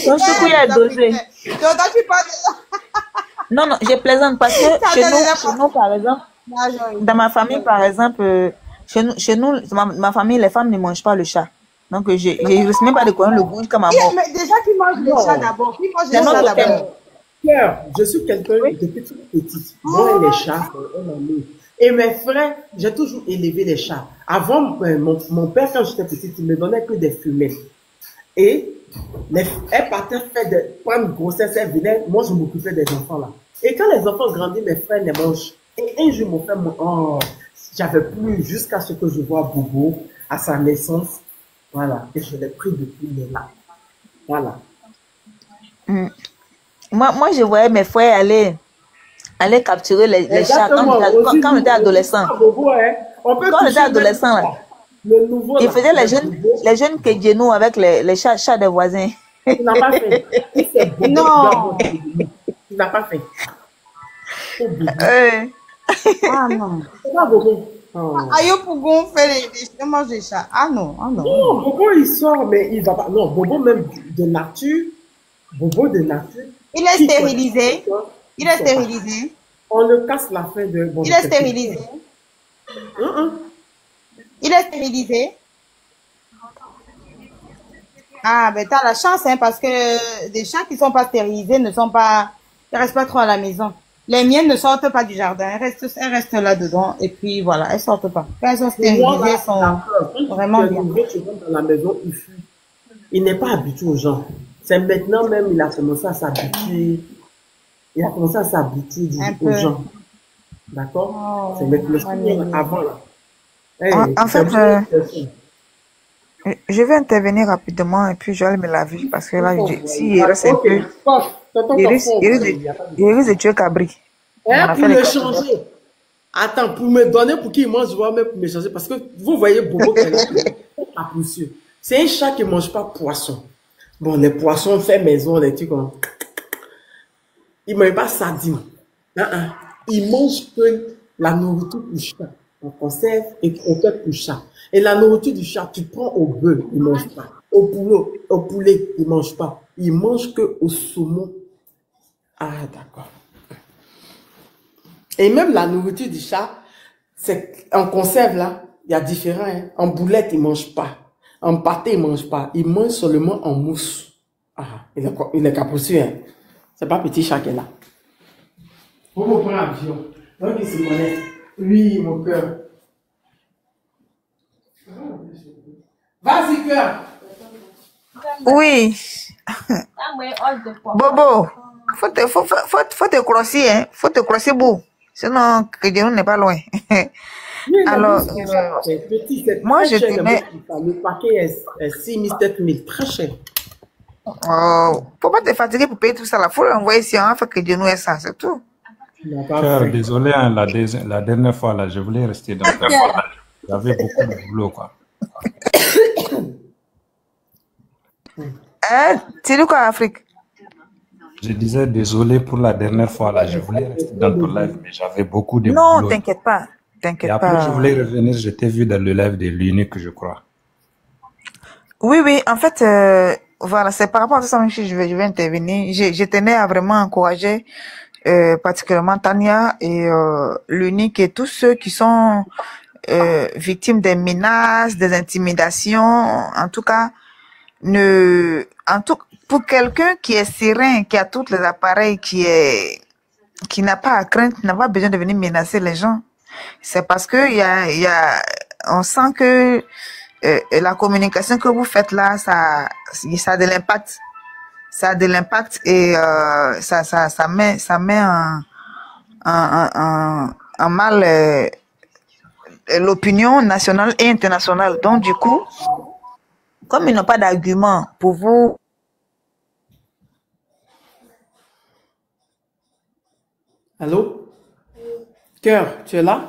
Ton chocolat est dosé. Non, je plaisante parce que chez nous, par exemple, dans ma famille, par exemple, chez nous, ma famille, les femmes ne mangent pas le chat. Donc, je ne risque même pas de connaître le goût comme ma mort. Mais déjà, qui mange le chat d'abord? Qui mange le chat d'abord? Pierre, je suis quelqu'un de petite. Moi, les chats, on en met. Et mes frères, j'ai toujours élevé les chats. Avant, mon père, quand j'étais petite, il me donnait que des femelles. Et elle partait prendre grossesse, elle venait, moi je m'occupais des enfants là. Et quand les enfants grandissent, mes frères les mangent. Et un jour, mon frère, j'avais plus jusqu'à ce que je vois Bobo à sa naissance. Voilà. Et je l'ai pris depuis là. Voilà. Moi, je voyais mes frères aller capturer les chats Exactement. Aussi, quand on était adolescent. Bobo, hein. On peut Quand on était toucher même adolescent, là, le nouveau, ils là. faisaient Le Bobo, les jeunes Kedjenou avec les chats des voisins. tu n'as pas fait. Si c'est Bobo qui doit Non. voter, tu n'as pas fait. C'est Bobo. Ah non. C'est pas Bobo. Oh. Ayo Pougon fait les mange des chats. Ah non, ah non. Non, Bobo, il sort, mais il va pas. Non, Bobo, même de nature. Bobo de nature. Il est qui stérilisé. sort, Il est stérilisé. On le casse la fin de. Bon, Il est stérilisé. Hein. Il est stérilisé. Ah, ben t'as la chance, hein, parce que des chats qui sont pas stérilisés ne sont pas, ils restent pas trop à la maison. Les miennes ne sortent pas du jardin, elles restent là-dedans, et puis voilà, elles sortent pas. Quand elles sont stérilisées, elles sont vraiment bien. Tu rentres dans la maison, il fuit. Il n'est pas habitué aux gens. C'est maintenant même, il a commencé à s'habituer. Il a commencé à s'habituer aux gens. D'accord? C'est maintenant, avant là. Hey, En fait, je vais intervenir rapidement et puis je vais aller me laver parce que là, s'il reste un peu, il risque de tuer Cabri. Hein, pour le changer. Attends, pour me donner pour qu'il mange, je vais même pour me changer. Parce que vous voyez Bobo qui est là, pas poussière. C'est un chat qui ne mange pas poisson. Bon, les poissons fait maison, les trucs comme. Il ne mange pas sardine. Il mange que la nourriture du chat. On conserve et on fait pour chat. Et la nourriture du chat, tu prends au bœuf, il ne mange pas. Au poulet, il ne mange pas. Il mange que au saumon. Ah, d'accord. Et même la nourriture du chat, c'est en conserve là, il y a différent. Hein. En boulette, il ne mange pas. En pâté, il ne mange pas. Il mange seulement en mousse. Ah, il est capucin. Hein. C'est pas petit chat qui est là. Vous me prenez un avion. Donc, il se connaît. Oui, mon cœur. Vas-y, cœur. Oui. Bobo, faut te crosser, hein. Faut te crosser beau. Sinon, que Dieu n'est pas loin. Alors, moi, je te mets. Le paquet est 6 000, 7 000. Très cher. Oh, faut pas te fatiguer pour payer tout ça là. Faut l'envoyer ici, hein, faut que Dieu nous ait ça, c'est tout. Cœur, désolé, hein, la dernière fois là, je voulais rester dans ta voie. J'avais beaucoup de boulot, quoi. C'est quoi, Afrique? Je disais désolé pour la dernière fois là, je voulais rester dans ton live, mais j'avais beaucoup de boulot. Non, t'inquiète pas. Et après, je voulais revenir, je t'ai vu dans le live de l'unique, je crois. Oui, en fait, voilà, c'est par rapport à ça que je vais intervenir. Je tenais à vraiment encourager particulièrement Tania et l'unique et tous ceux qui sont victimes des menaces, des intimidations, en tout cas, pour quelqu'un qui est serein, qui a tous les appareils, qui n'a pas à craindre, qui n'a pas besoin de venir menacer les gens. C'est parce que on sent que la communication que vous faites là, ça a de l'impact. Ça a de l'impact et ça met en mal l'opinion nationale et internationale. Donc du coup, comme ils n'ont pas d'argument pour vous. Allô? Cœur, tu es là?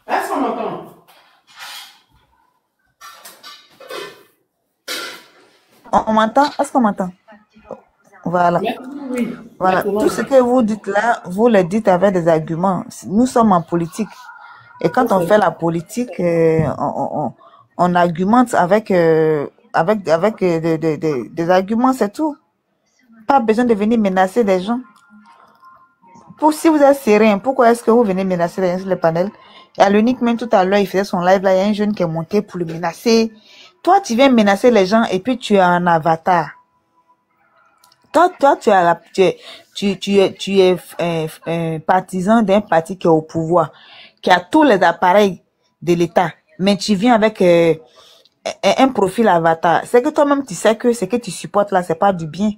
Est-ce qu'on m'entend? On m'entend? Est-ce qu'on m'entend? Voilà. Oui. Voilà. Tout ce que vous dites là, vous le dites avec des arguments. Nous sommes en politique. Et quand on fait la politique, on argumente avec des arguments, c'est tout. Pas besoin de venir menacer des gens. Si vous êtes serein, pourquoi est-ce que vous venez menacer les gens sur le panel? Il y a l'unique même tout à l'heure, il faisait son live là, il y a un jeune qui est monté pour le menacer. Toi, tu viens menacer les gens et puis tu es un avatar. Toi, tu es un partisan d'un parti qui est au pouvoir, qui a tous les appareils de l'État, mais tu viens avec un profil avatar. C'est que toi-même, tu sais que ce que tu supportes là, c'est pas du bien.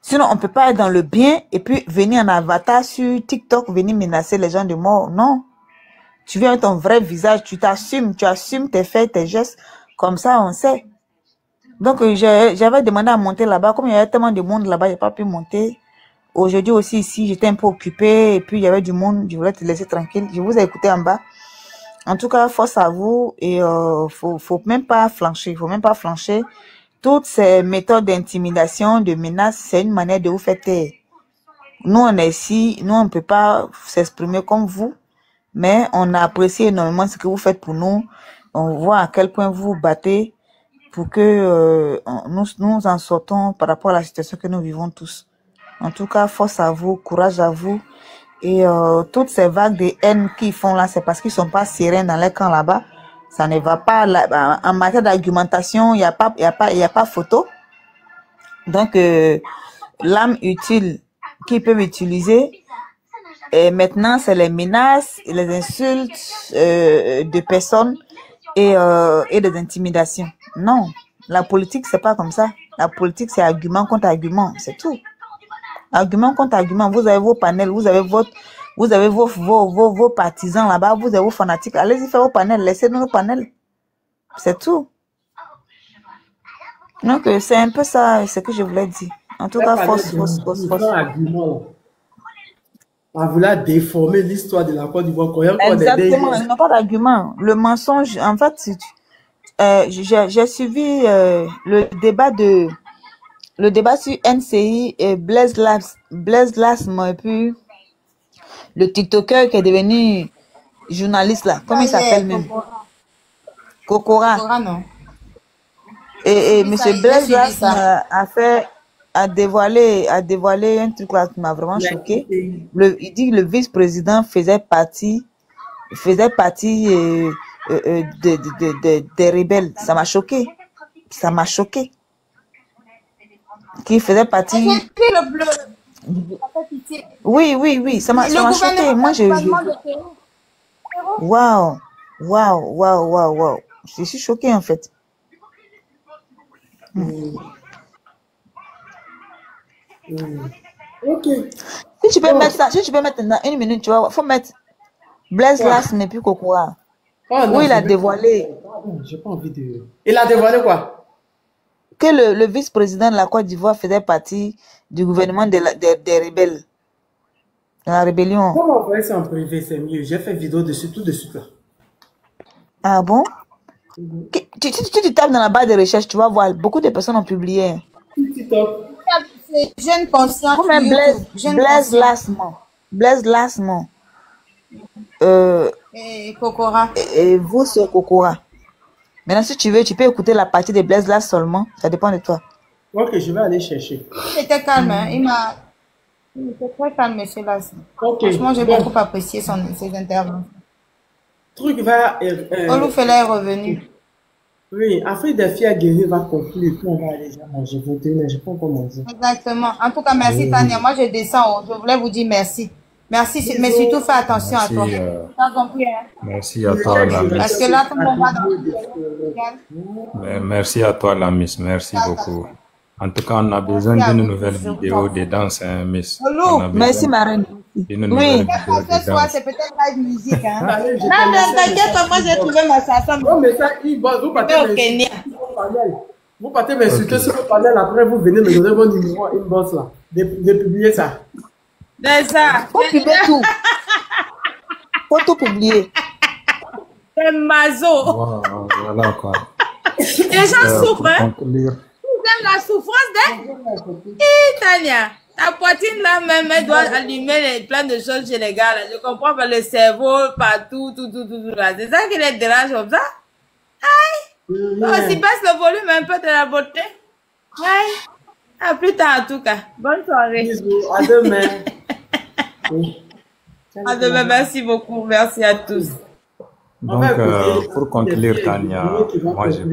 Sinon, on peut pas être dans le bien et puis venir en avatar sur TikTok, venir menacer les gens de mort. Non. Tu viens avec ton vrai visage, tu assumes tes faits, tes gestes. Comme ça, on sait. Donc, j'avais demandé à monter là-bas. Comme il y avait tellement de monde là-bas, j'ai pas pu monter. Aujourd'hui aussi, ici, j'étais un peu occupée. Et puis, il y avait du monde. Je voulais te laisser tranquille. Je vous ai écouté en bas. En tout cas, force à vous. Et faut même pas flancher. Faut même pas flancher. Toutes ces méthodes d'intimidation, de menace, c'est une manière de vous faire taire. Nous, on est ici. Nous, on ne peut pas s'exprimer comme vous. Mais on apprécie énormément ce que vous faites pour nous. On voit à quel point vous vous battez pour que nous en sortons par rapport à la situation que nous vivons tous. En tout cas, force à vous, courage à vous. Et toutes ces vagues de haine qu'ils font là, c'est parce qu'ils sont pas sereins dans les camps là-bas. Ça ne va pas là, en matière d'argumentation, il y a pas photo. Donc l'âme utile qu'ils peuvent utiliser, et maintenant c'est les menaces, les insultes de personnes et des intimidations. Non, la politique c'est pas comme ça. La politique c'est argument contre argument, c'est tout. Argument contre argument. Vous avez vos panels, vous avez vos partisans là-bas, vous avez vos fanatiques. Allez-y faire vos panels, laissez-nous nos panels. C'est tout. Donc c'est un peu ça, ce que je voulais dire. En tout cas, force. On voulait déformer l'histoire de la Côte d'Ivoire. Exactement, ils n'ont pas d'argument. Le mensonge, en fait, j'ai suivi le débat sur NCI et Blaise Lasme et puis le TikToker qui est devenu journaliste là. Comment il s'appelle même? Kokora. Non. Et monsieur Blaise Lasme a dévoilé un truc là qui m'a vraiment choqué. Il dit que le vice-président faisait partie des rebelles. Ça m'a choqué. Qui faisait partie. Oui, ça m'a choqué. Moi, Waouh. Je suis choquée en fait. Ok. Si tu peux mettre ça, dans une minute, tu vois, faut mettre Blaise Lasme et puis Kokora. Oui, il a dévoilé. J'ai pas envie de. Il a dévoilé quoi? Que le vice-président de la Côte d'Ivoire faisait partie du gouvernement des rebelles. De la rébellion. Comment on fait ça en privé, c'est mieux. J'ai fait vidéo dessus tout de suite là. Ah bon? Tu tapes dans la barre de recherche, tu vas voir, beaucoup de personnes ont publié. Jeune conscient. Comme Blaise Lasme. Et Kokora. Et vous sur Kokora. Maintenant, si tu veux, tu peux écouter la partie de Blaise Lasme seulement. Ça dépend de toi. Ok, je vais aller chercher. Il était calme, hein. Il était très calme, monsieur Lasme. Okay. Franchement, j'ai beaucoup apprécié ses interventions. Truc va. Oloufela est revenu. Oui, Afrique des filles guéries va conclure. Puis on va aller manger. Je ne sais pas comment dire. Exactement. En tout cas, merci Tania. Moi, je descends. Je voulais vous dire merci. Merci, mais surtout fais attention à toi. Merci à toi, la Miss. Parce que là, tout le monde va dans Merci à toi, la Miss. Merci beaucoup. En tout cas, on a besoin d'une nouvelle vidéo de danse, hein, Miss. Merci, Marine. Oui, ce soir, c'est peut-être live musique. Hein. Non, t'inquiète, moi, j'ai trouvé ma chanson. Non, mais ça, vous partez m'insulter sur le panel, après vous venez me donner vos numéros inbox là. De publier ça. C'est ça. Faut publier tout. Faut tout publier. C'est mazo. Wow, voilà quoi. Les gens souffrent, hein. Vous aimez la souffrance d'elle? Tania, ta poitrine là même, elle doit allumer plein de choses chez les gars là. Je comprends pas le cerveau, partout, tout là. C'est ça qui les dérange comme ça? Aïe. On s'y baisse le volume un peu de la beauté. Aïe. À plus tard en tout cas. Bonne soirée. Bisous, à demain. À demain, merci beaucoup. Merci à tous. Donc, pour conclure, Tania, moi, j'ai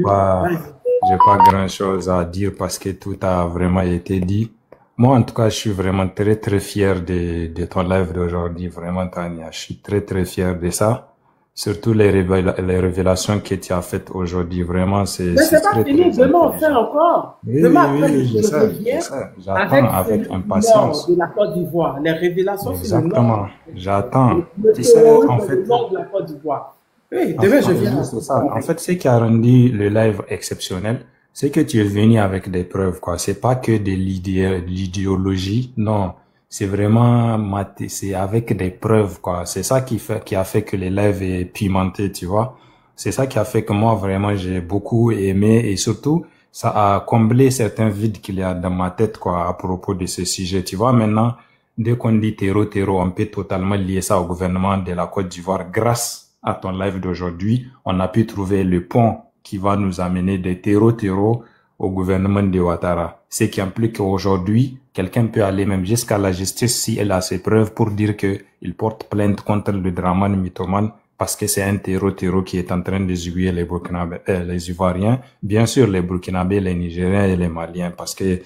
pas grand chose à dire parce que tout a vraiment été dit. Moi, en tout cas, je suis vraiment très, très fier de ton live d'aujourd'hui. Vraiment, Tania, je suis très, très fier de ça. Surtout les révélations que tu as faites aujourd'hui. Vraiment, c'est mais c'est pas fini. Demain, on fait encore. Oui, demain, oui, je sais. J'attends avec impatience. De la Côte d'Ivoire. Les révélations sur le Exactement. J'attends. Tu sais, en fait. Le nord de la Côte d'Ivoire. Oui, demain, je viens. C'est ça. En fait, ce qui a rendu le live exceptionnel, c'est que tu es venu avec des preuves, quoi. C'est pas que de l'idéologie, non. C'est vraiment c'est avec des preuves, quoi. C'est ça qui a fait que l'élève est pimenté, tu vois. C'est ça qui a fait que moi, vraiment, j'ai beaucoup aimé et surtout, ça a comblé certains vides qu'il y a dans ma tête, quoi, à propos de ce sujet. Tu vois, maintenant, dès qu'on dit terreau, on peut totalement lier ça au gouvernement de la Côte d'Ivoire. Grâce à ton live d'aujourd'hui, on a pu trouver le pont qui va nous amener de terreau au gouvernement de Ouattara. Ce qui implique qu'aujourd'hui, quelqu'un peut aller même jusqu'à la justice si elle a ses preuves pour dire que il porte plainte contre le Dramane mythomane parce que c'est un terreau qui est en train de ziguer les Ivoiriens, bien sûr les Burkinabés, les Nigériens et les Maliens, parce que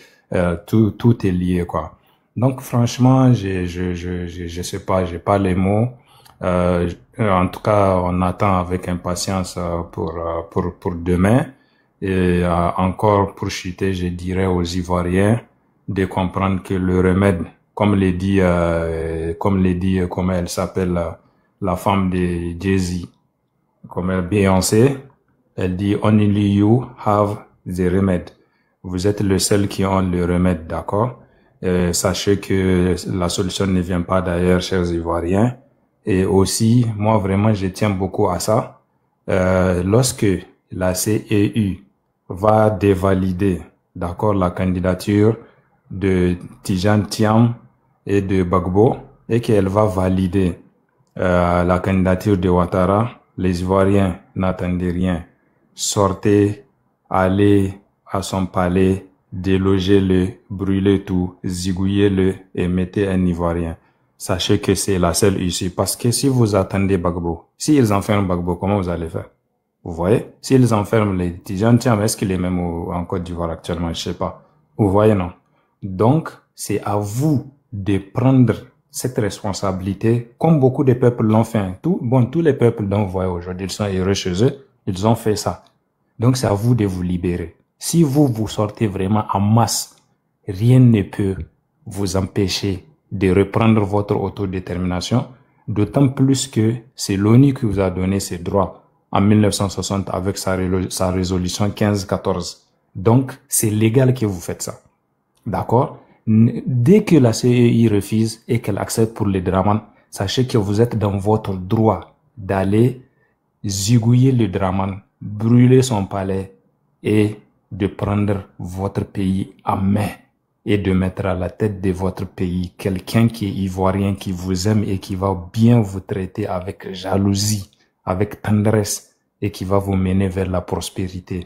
tout est lié, quoi. Donc franchement, je sais pas, j'ai pas les mots. En tout cas, on attend avec impatience pour demain. Et encore pour chuter, je dirais aux Ivoiriens de comprendre que le remède, comme comment elle s'appelle, la femme de Jay-Z, comme Beyoncé, elle dit only you have the remedy. Vous êtes le seul qui ont le remède, d'accord? Sachez que la solution ne vient pas d'ailleurs, chers Ivoiriens. Et aussi, moi vraiment, je tiens beaucoup à ça. Lorsque la CEU va dévalider, d'accord, la candidature de Tidjane Thiam et de Gbagbo, et qu'elle va valider la candidature de Ouattara, les Ivoiriens n'attendaient rien. Sortez, allez à son palais, délogez-le, brûlez tout, zigouillez-le et mettez un Ivoirien. Sachez que c'est la seule issue. Parce que si vous attendez Gbagbo, s'ils enferment Gbagbo, comment vous allez faire? Vous voyez? S'ils enferment les Tidjane Thiam, est-ce qu'il est même en Côte d'Ivoire actuellement? Je sais pas. Vous voyez, non? Donc, c'est à vous de prendre cette responsabilité, comme beaucoup de peuples l'ont fait. Tous les peuples dont vous voyez aujourd'hui, ils sont heureux chez eux, ils ont fait ça. Donc, c'est à vous de vous libérer. Si vous sortez vraiment en masse, rien ne peut vous empêcher de reprendre votre autodétermination, d'autant plus que c'est l'ONU qui vous a donné ces droits en 1960 avec sa résolution 1514. Donc, c'est légal que vous faites ça. D'accord? Dès que la CEI refuse et qu'elle accepte pour les Dramane, sachez que vous êtes dans votre droit d'aller zigouiller le Dramane, brûler son palais et de prendre votre pays en main et de mettre à la tête de votre pays quelqu'un qui est ivoirien, qui vous aime et qui va bien vous traiter avec jalousie, avec tendresse et qui va vous mener vers la prospérité,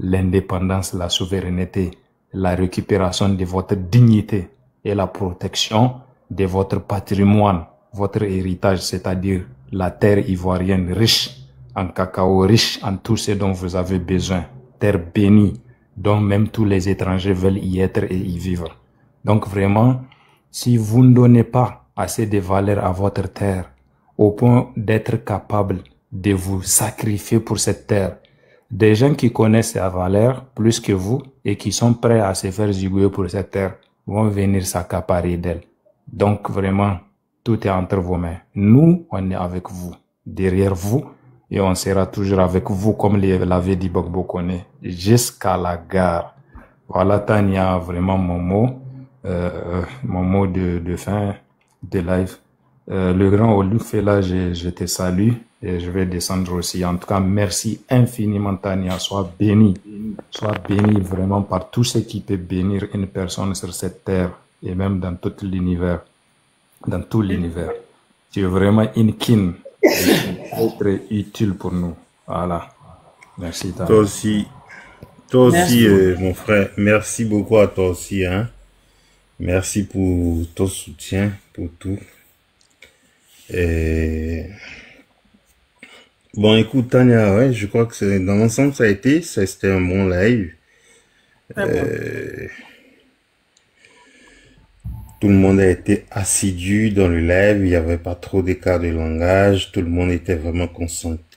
l'indépendance, la souveraineté, la récupération de votre dignité et la protection de votre patrimoine, votre héritage, c'est-à-dire la terre ivoirienne riche en cacao, riche en tout ce dont vous avez besoin, terre bénie, dont même tous les étrangers veulent y être et y vivre. Donc vraiment, si vous ne donnez pas assez de valeur à votre terre, au point d'être capable de vous sacrifier pour cette terre, des gens qui connaissent sa valeur plus que vous et qui sont prêts à se faire zigouiller pour cette terre vont venir s'accaparer d'elle. Donc vraiment, tout est entre vos mains. Nous, on est avec vous, derrière vous, et on sera toujours avec vous, comme l'avait dit Gbagbo Koné, jusqu'à la gare. Voilà, Tania, vraiment mon mot de fin de live. Le grand Olufela, je te salue et je vais descendre aussi. En tout cas, merci infiniment, Tania. Sois béni vraiment par tout ce qui peut bénir une personne sur cette terre et même dans tout l'univers. Dans tout l'univers. Tu es vraiment une kin. Très utile pour nous. Voilà. Merci, Tania. Toi aussi, mon frère. Merci beaucoup à toi aussi, hein. Merci pour ton soutien, pour tout. Et... Bon, écoute, Tania, ouais, je crois que dans l'ensemble, c'était un bon live. Tout le monde a été assidu dans le live, il n'y avait pas trop d'écart de langage, tout le monde était vraiment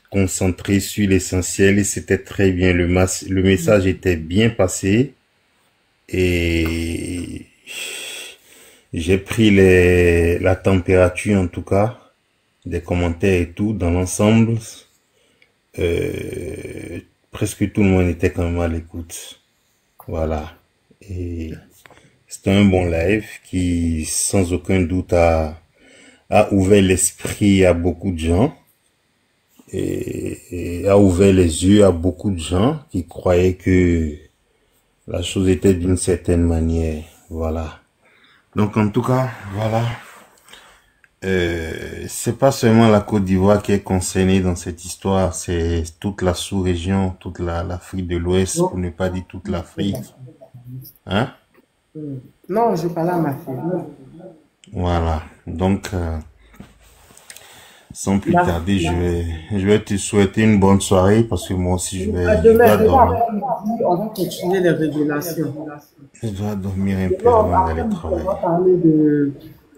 concentré sur l'essentiel et c'était très bien, le message était bien passé et j'ai pris la température en tout cas, des commentaires et tout, dans l'ensemble, presque tout le monde était quand même à l'écoute. Voilà. Et c'était un bon live qui, sans aucun doute, a ouvert l'esprit à beaucoup de gens et a ouvert les yeux à beaucoup de gens qui croyaient que la chose était d'une certaine manière. Voilà. Donc, en tout cas, voilà. C'est pas seulement la Côte d'Ivoire qui est concernée dans cette histoire, c'est toute la sous-région, toute l'Afrique de l'Ouest, pour ne pas dire toute l'Afrique. Hein? Non, je parle à ma fille. Voilà. Donc, sans plus tarder, je vais te souhaiter une bonne soirée parce que moi aussi, je dois dormir. On va continuer les révélations. Je dois dormir un peu avant d'aller travailler. On va parler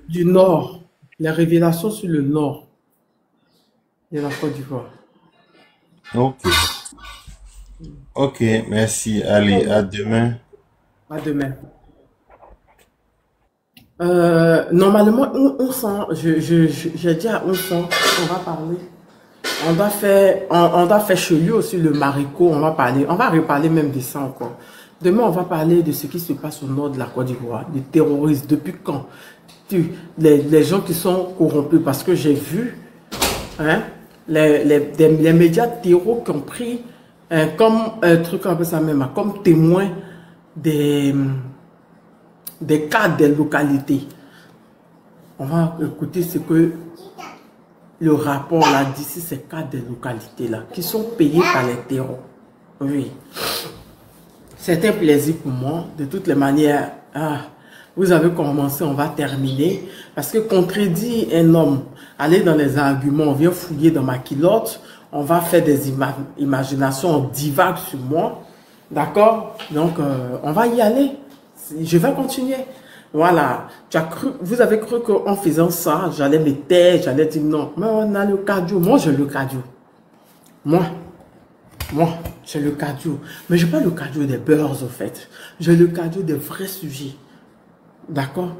du Nord, les révélations sur le Nord de la Côte d'Ivoire. Ok. Ok, merci. Allez, à demain. À demain. Normalement, on sent, j'ai dit à on sent, on va parler. On doit faire chelou aussi le Marico, on va parler, on va reparler même de ça encore. Demain, on va parler de ce qui se passe au nord de la Côte d'Ivoire, des terroristes, depuis quand les gens qui sont corrompus, parce que j'ai vu hein, les médias terreaux qui ont pris comme un truc un peu ça même, comme témoin des cas des localités. On va écouter ce que le rapport là d'ici, ces cas des localités là, qui sont payés par les terreaux. Oui. C'est un plaisir pour moi. De toutes les manières, vous avez commencé, on va terminer. Parce que contredire un homme, aller dans les arguments, on vient fouiller dans ma culotte, on va faire des imaginations, on divague sur moi. D'accord? Donc, on va y aller. Je vais continuer. Voilà. Vous avez cru qu'en faisant ça, j'allais me taire, j'allais dire non. Mais on a le cardio. Moi, j'ai le cardio. Moi, j'ai le cardio. Mais je n'ai pas le cardio des beurs, au fait. J'ai le cardio des vrais sujets. D'accord?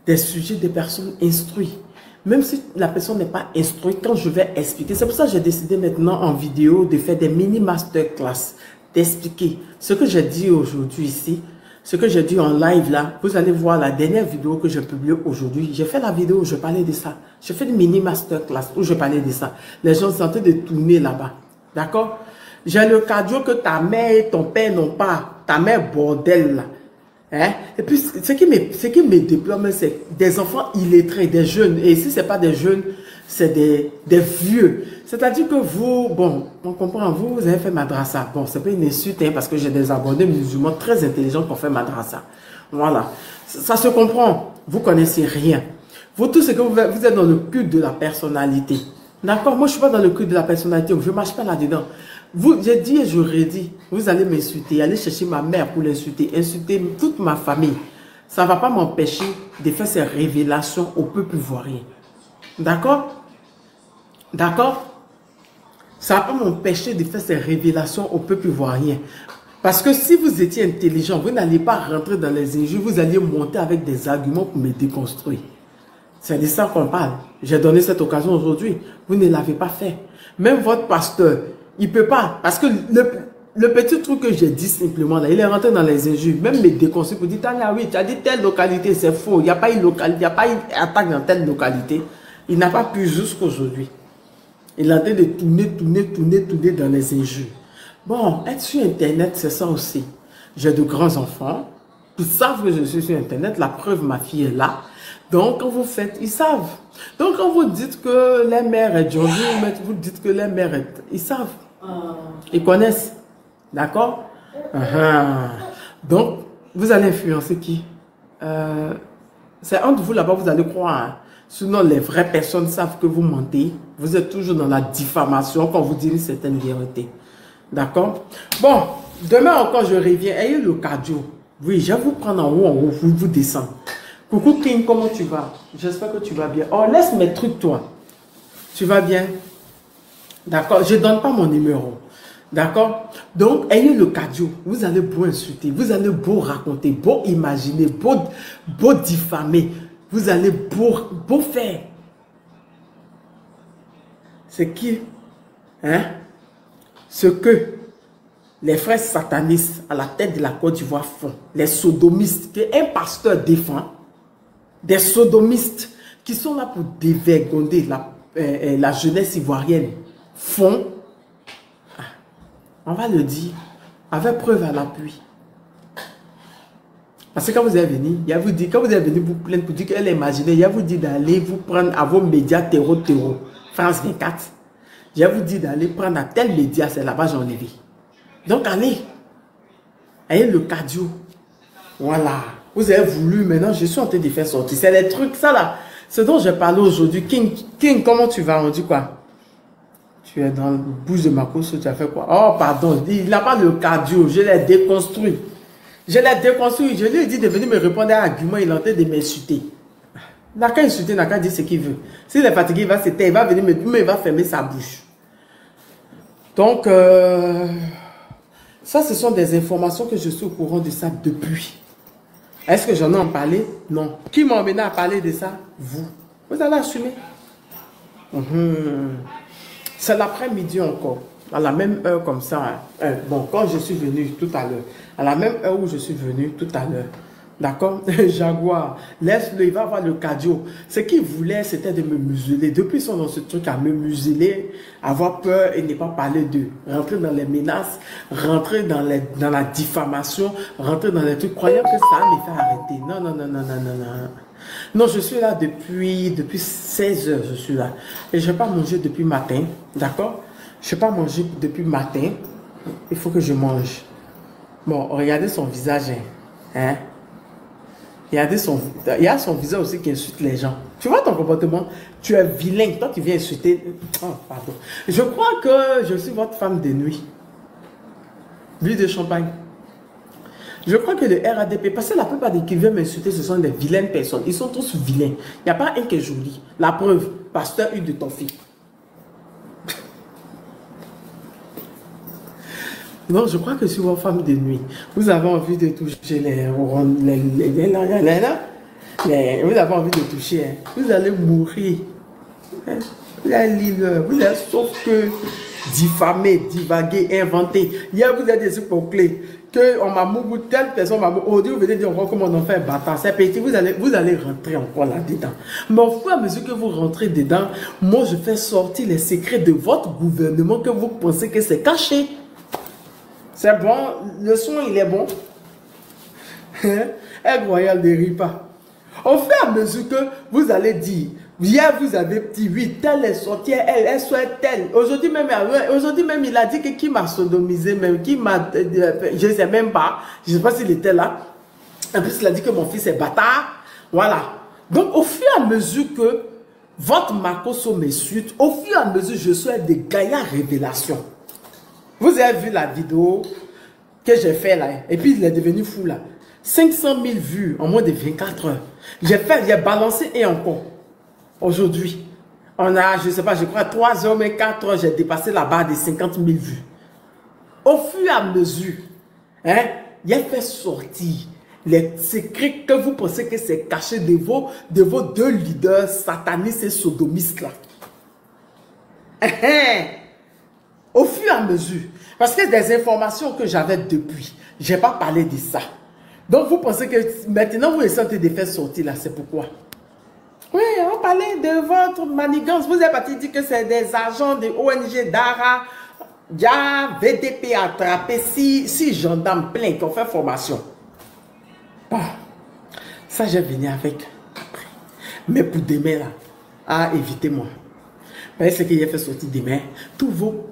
Des sujets des personnes instruites. Même si la personne n'est pas instruite, quand je vais expliquer, c'est pour ça que j'ai décidé maintenant en vidéo de faire des mini masterclass, d'expliquer ce que j'ai dit aujourd'hui ici, ce que j'ai dit en live là. Vous allez voir la dernière vidéo que j'ai publiée aujourd'hui. J'ai fait la vidéo où je parlais de ça. J'ai fait une mini masterclass où je parlais de ça. Les gens sont en train de tourner là-bas. D'accord? J'ai le cardio que ta mère et ton père n'ont pas. Ta mère bordel là. Hein? Et puis, ce qui me déplore, c'est des enfants illettrés, des jeunes. Et si ce n'est pas des jeunes, c'est des vieux. C'est-à-dire que vous, bon, on comprend, vous avez fait madrasa. Bon, c'est pas une insulte, hein, parce que j'ai des abonnés musulmans très intelligents qui ont fait madrasa. Voilà. Ça se comprend. Vous connaissez rien. Vous, tout ce que vous êtes dans le culte de la personnalité. D'accord? Moi, je ne suis pas dans le culte de la personnalité. Je ne marche pas là-dedans. J'ai dit et je redis, vous allez m'insulter, allez chercher ma mère pour l'insulter, insulter toute ma famille. Ça ne va pas m'empêcher de faire ces révélations au peuple ivoirien. D'accord? D'accord? Ça ne va pas m'empêcher de faire ces révélations au peuple ivoirien. Parce que si vous étiez intelligent, vous n'allez pas rentrer dans les injures, vous alliez monter avec des arguments pour me déconstruire. C'est de ça qu'on parle. J'ai donné cette occasion aujourd'hui. Vous ne l'avez pas fait. Même votre pasteur, il ne peut pas. Parce que le petit truc que j'ai dit simplement, là, il est rentré dans les injures. Même mes déconstruits pour dire, ah oui, tu as dit telle localité, c'est faux. Il n'y a pas une localité, il n'y a pas une attaque dans telle localité. Il n'a pas pu jusqu'aujourd'hui. Il est en train de tourner dans les injures. Bon, être sur Internet, c'est ça aussi. J'ai de grands enfants. Ils savent que je suis sur Internet. La preuve, ma fille est là. Donc, quand vous faites, ils savent. Donc, quand vous dites que les mères est Johnny, vous dites que les mères est... Ils savent. Ils connaissent. D'accord? Donc, vous allez influencer qui? C'est entre vous là-bas, vous allez croire. Hein. Sinon, les vraies personnes savent que vous mentez. Vous êtes toujours dans la diffamation quand vous dites une certaine vérité. D'accord? Bon, demain encore, je reviens. Ayez le cardio. Oui, je vais vous prendre en haut, vous descendre. Coucou King, comment tu vas? J'espère que tu vas bien. Oh, laisse mes trucs, toi. Tu vas bien? D'accord? Je ne donne pas mon numéro. D'accord? Donc, ayez le cardio. Vous allez beau insulter. Vous allez beau raconter, beau imaginer, beau diffamer. Vous allez beau faire. C'est qui? Hein? Ce que les frères satanistes à la tête de la Côte d'Ivoire font, les sodomistes, qu'un pasteur défend, des sodomistes qui sont là pour dévergonder la jeunesse ivoirienne font, on va le dire, avec preuve à l'appui. Parce que quand vous êtes venu, il vous dit, quand vous êtes venu vous plaindre pour dire qu'elle imaginait, il vous dit d'aller vous prendre à vos médias terreau, France 24. Je vous dis d'aller prendre à tel média, c'est là-bas j'en ai vu. Donc allez le cardio. Voilà. Vous avez voulu, maintenant je suis en train de faire sortir. C'est les trucs, ça là. Ce dont je parlais aujourd'hui. King, comment tu vas? On dit quoi? Tu es dans le bouche de ma course, tu as fait quoi? Oh, pardon, il n'a pas le cardio, je l'ai déconstruit. Je l'ai déconstruit, je lui ai dit de venir me répondre à un argument, il est en train de m'insulter. Il n'a qu'à insulter, il n'a qu'à dire ce qu'il veut. S'il est fatigué, il va se taire, il va venir mais il va fermer sa bouche. Donc, ça, ce sont des informations que je suis au courant de ça depuis. Est-ce que j'en ai en parlé? Non. Qui m'a emmené à parler de ça? Vous. Vous allez assumer. C'est l'après-midi encore. À la même heure comme ça. Bon, quand je suis venu tout à l'heure. À la même heure où je suis venu tout à l'heure. D'accord? Jaguar, laisse-le, il va avoir le cardio. Ce qu'il voulait, c'était de me museler. Depuis, ils sont dans ce truc à me museler, avoir peur et ne pas parler d'eux. Rentrer dans les menaces, rentrer dans la diffamation, rentrer dans les trucs, croyant que ça va me faire arrêter. Non, non, non, non, non, non, non. Non, je suis là depuis 16 heures, je suis là. Et je n'ai pas mangé depuis matin, d'accord? Je n'ai pas mangé depuis matin. Il faut que je mange. Bon, regardez son visage, hein? Il y a son visage aussi qui insulte les gens. Tu vois ton comportement? Tu es vilain. Toi, tu viens insulter. Oh, pardon. Je crois que je suis votre femme de nuit. Bulle de champagne. Je crois que le RADP, parce que la plupart des qui viennent m'insulter, ce sont des vilaines personnes. Ils sont tous vilains. Il n'y a pas un qui est joli. La preuve, pasteur Hugues de Tofi. Non, je crois que je suis votre femme de nuit. Vous avez envie de toucher vous avez envie de toucher, hein. Vous allez mourir. Hein? Vous allez sauf que diffamer, divaguer, inventer. Hier, vous avez dit pour clé que on m'a mouru, telle personne m'a mouru. Aujourd'hui, vous venez dire encore comment on en fait un bâtard. C'est petit, vous allez rentrer encore là-dedans. Mais au fur et à mesure que vous rentrez dedans, moi, je fais sortir les secrets de votre gouvernement que vous pensez que c'est caché. C'est bon, le son il est bon. Aigle royal ne rit pas. Au fur et à mesure que vous allez dire, hier vous avez dit, oui, telle est sortie, elle soit telle. Aujourd'hui même, il a dit que qui m'a sodomisé, même, qui m'a, je ne sais même pas, je ne sais pas s'il était là. En plus, il a dit que mon fils est bâtard. Voilà. Donc, au fur et à mesure que votre Makoso me suit, au fur et à mesure, je suis des gaillards révélations. Vous avez vu la vidéo que j'ai fait là, et puis il est devenu fou là. 500 000 vues en moins de 24 heures. J'ai balancé et encore. Aujourd'hui, on a, je sais pas, je crois 3 heures, mais 4 heures, j'ai dépassé la barre des 50 000 vues. Au fur et à mesure, hein, il a fait sortir les secrets que vous pensez que c'est caché de vos 2 leaders satanistes et sodomistes là. Au fur et à mesure. Parce que des informations que j'avais depuis, je n'ai pas parlé de ça. Donc vous pensez que maintenant vous essayez de faire sortir là, c'est pourquoi? Oui, on parlait de votre manigance. Vous avez parti dire que c'est des agents de ONG, DARA, DIA, VDP attrapé, 6 gendarmes pleins qui ont fait formation. Bon, ça je venais avec. Mais pour demain là, évitez-moi. Ce qu'il a fait sortir demain, tous vos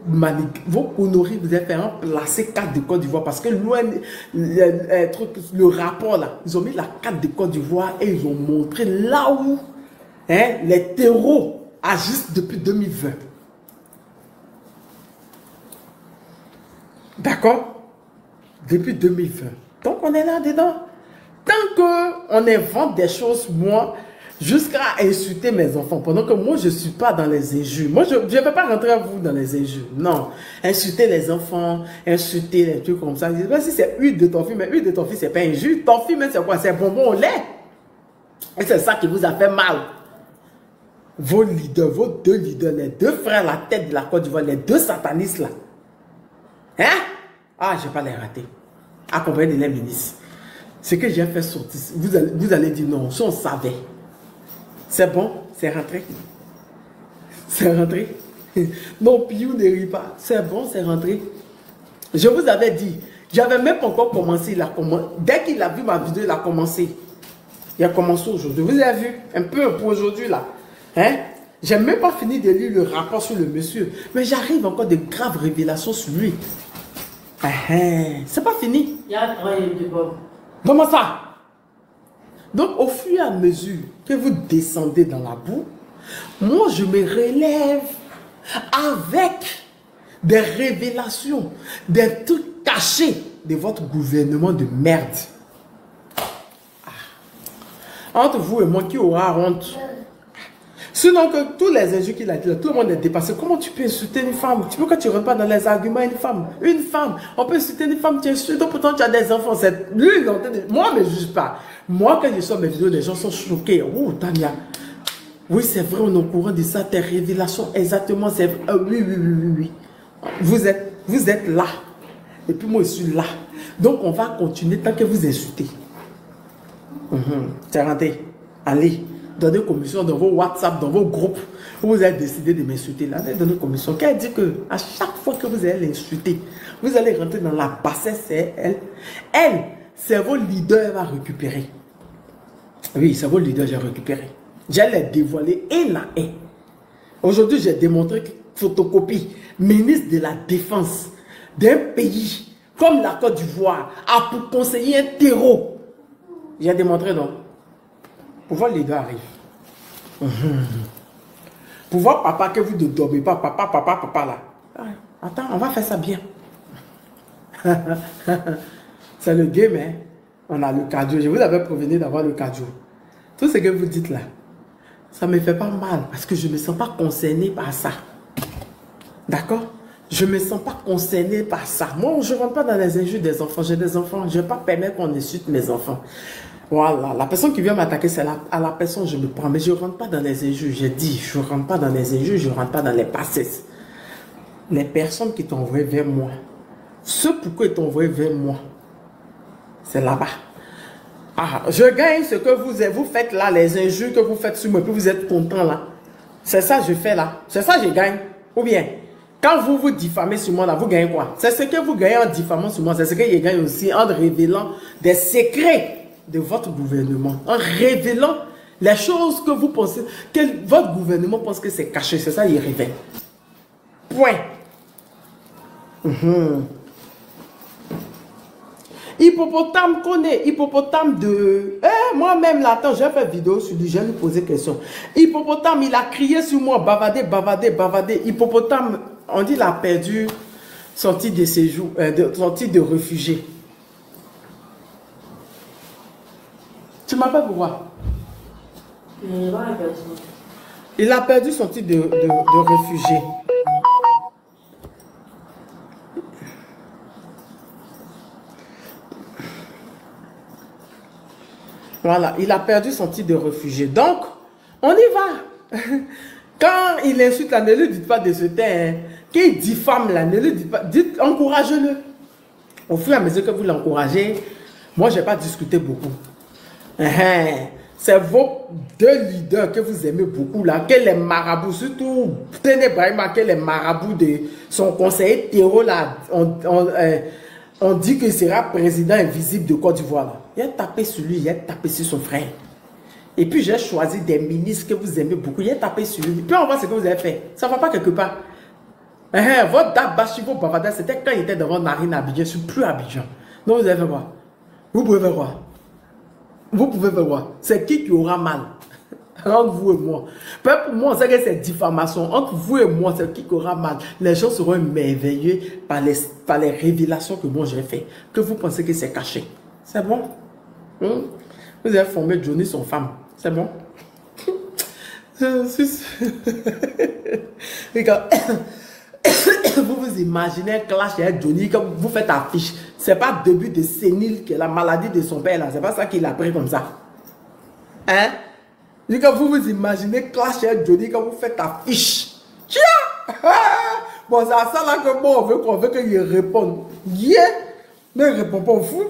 conneries, vous avez fait remplacer carte de Côte d'Ivoire parce que le rapport là, ils ont mis la carte de Côte d'Ivoire et ils ont montré là où les terreaux agissent depuis 2020. D'accord? Depuis 2020. Donc on est là dedans. Tant qu'on invente des choses, moi, jusqu'à insulter mes enfants, pendant que moi, je ne suis pas dans les injures. Moi, je ne vais pas rentrer à vous dans les injures. Non. Insulter les enfants, insulter les trucs comme ça. Je ne sais pas si c'est huile de ton fils, mais huile de ton fils, ce n'est pas injure. Ton fils, c'est quoi? C'est bonbon au lait. Et c'est ça qui vous a fait mal. Vos leaders, vos 2 leaders, les 2 frères à la tête de la Côte d'Ivoire, les 2 satanistes là. Hein? Ah, je vais pas les rater. Accompagné de les ministres. Ce que j'ai fait sortir, vous allez dire non, si on savait. C'est bon, c'est rentré. C'est rentré. Non, Piou ne rit pas. C'est bon, c'est rentré. Je vous avais dit, j'avais même pas encore commencé. Dès qu'il a vu ma vidéo, il a commencé. Il a commencé aujourd'hui. Vous avez vu un peu pour aujourd'hui là. Hein? J'ai même pas fini de lire le rapport sur le monsieur. Mais j'arrive encore de graves révélations sur lui. C'est pas fini. Il y a un travail de Bob. Comment ça? Donc, au fur et à mesure que vous descendez dans la boue, moi, je me relève avec des révélations, des trucs cachés de votre gouvernement de merde. Entre vous et moi, qui aura honte? Sinon que tous les injures qu'il a dit, tout le monde est dépassé. Comment tu peux insulter une femme? Tu peux quand tu ne rentres pas dans les arguments une femme? Une femme, on peut insulter une femme, tu insultes, pourtant tu as des enfants. Lui, moi, je ne me juge pas. Moi, quand je sors mes vidéos, les gens sont choqués. Oh, Tania. Oui, c'est vrai, on est au courant de ça, tes révélations, exactement, c'est vrai. Oui. Vous êtes là. Et puis moi, je suis là. Donc, on va continuer tant que vous insultez. C'est rentré. Allez. Dans des commissions, dans vos WhatsApp, dans vos groupes, où vous avez décidé de m'insulter, là, dans une commission, qui a dit que à chaque fois que vous allez l'insulter, vous allez rentrer dans la bassesse, c'est elle. Elle, c'est vos leaders, elle va récupérer. Oui, c'est vos leaders, j'ai récupéré. J'allais dévoiler et la haie. Aujourd'hui, j'ai démontré que photocopie, ministre de la Défense d'un pays comme la Côte d'Ivoire a pour conseiller un terreau. J'ai démontré donc. Pouvoir les deux arrive. Pouvoir papa que vous ne dormez pas, papa là. Attends, on va faire ça bien. C'est le game, hein. On a le cardio. Je vous avais prévenu d'avoir le cardio. Tout ce que vous dites là, ça ne me fait pas mal parce que je ne me sens pas concerné par ça. D'accord? Je ne me sens pas concerné par ça. Moi, je ne rentre pas dans les injures des enfants. J'ai des enfants. Je ne vais pas permettre qu'on insulte mes enfants. Voilà, la personne qui vient m'attaquer, c'est à la personne que je me prends. Mais je ne rentre pas dans les injures. J'ai dit, je ne rentre pas dans les injures, je ne rentre pas dans les passés. Les personnes qui t'ont envoyé vers moi, ce pourquoi ils t'ont envoyé vers moi, c'est là-bas. Ah, je gagne ce que vous faites là, les injures que vous faites sur moi, puis vous êtes content là. C'est ça que je fais là. C'est ça que je gagne. Ou bien, quand vous vous diffamez sur moi là, vous gagnez quoi? C'est ce que vous gagnez en diffamant sur moi. C'est ce que je gagne aussi en révélant des secrets de votre gouvernement, en révélant les choses que vous pensez, que votre gouvernement pense que c'est caché, c'est ça, il révèle. Point. Hippopotame connaît, hippopotame de... moi-même là, attends, j'ai fait vidéo sur lui, j'ai lui posé question. Hippopotame, il a crié sur moi, bavardé. Hippopotame, on dit il a perdu son titre de séjour, son titre de réfugié. Tu m'appelles pourquoi? Il a perdu son titre de réfugié. Voilà, il a perdu son titre de réfugié. Donc, on y va. Quand il insulte là, ne lui dites pas de se taire. Qu'il diffame là, ne lui dites pas. Dites, encouragez-le. Au fur et à mesure que vous l'encouragez, moi, je n'ai pas discuté beaucoup. C'est vos deux leaders que vous aimez beaucoup là, que les marabouts, surtout Téné Brahima, que les marabouts de son conseiller Théo là, on dit qu'il sera président invisible de Côte d'Ivoire. Il a tapé sur lui, il a tapé sur son frère. Et puis j'ai choisi des ministres que vous aimez beaucoup, il a tapé sur lui. Puis on voit ce que vous avez fait. Ça ne va pas quelque part. Votre date Bachivo Bavada, c'était quand il était devant Marine à Abidjan, je ne suis plus à Abidjan. Donc vous avez fait quoi? Vous pouvez faire quoi? Vous pouvez faire quoi? C'est qui aura mal? Entre vous et moi. Pour moi, on sait que c'est diffamation. Entre vous et moi, c'est qui aura mal. Les gens seront émerveillés par les révélations que moi j'ai fait. Que vous pensez que c'est caché. C'est bon? Vous avez formé Johnny son femme. C'est bon? Vous vous imaginez un clash avec Johnny quand vous faites affiche. C'est pas début de sénile que la maladie de son père là. C'est pas ça qu'il a pris comme ça. Hein? Quand vous vous imaginez clash avec Johnny quand vous faites affiche. Bon, c'est à ça là que moi on veut qu'il réponde. Yeah. Ne réponds pas au fou.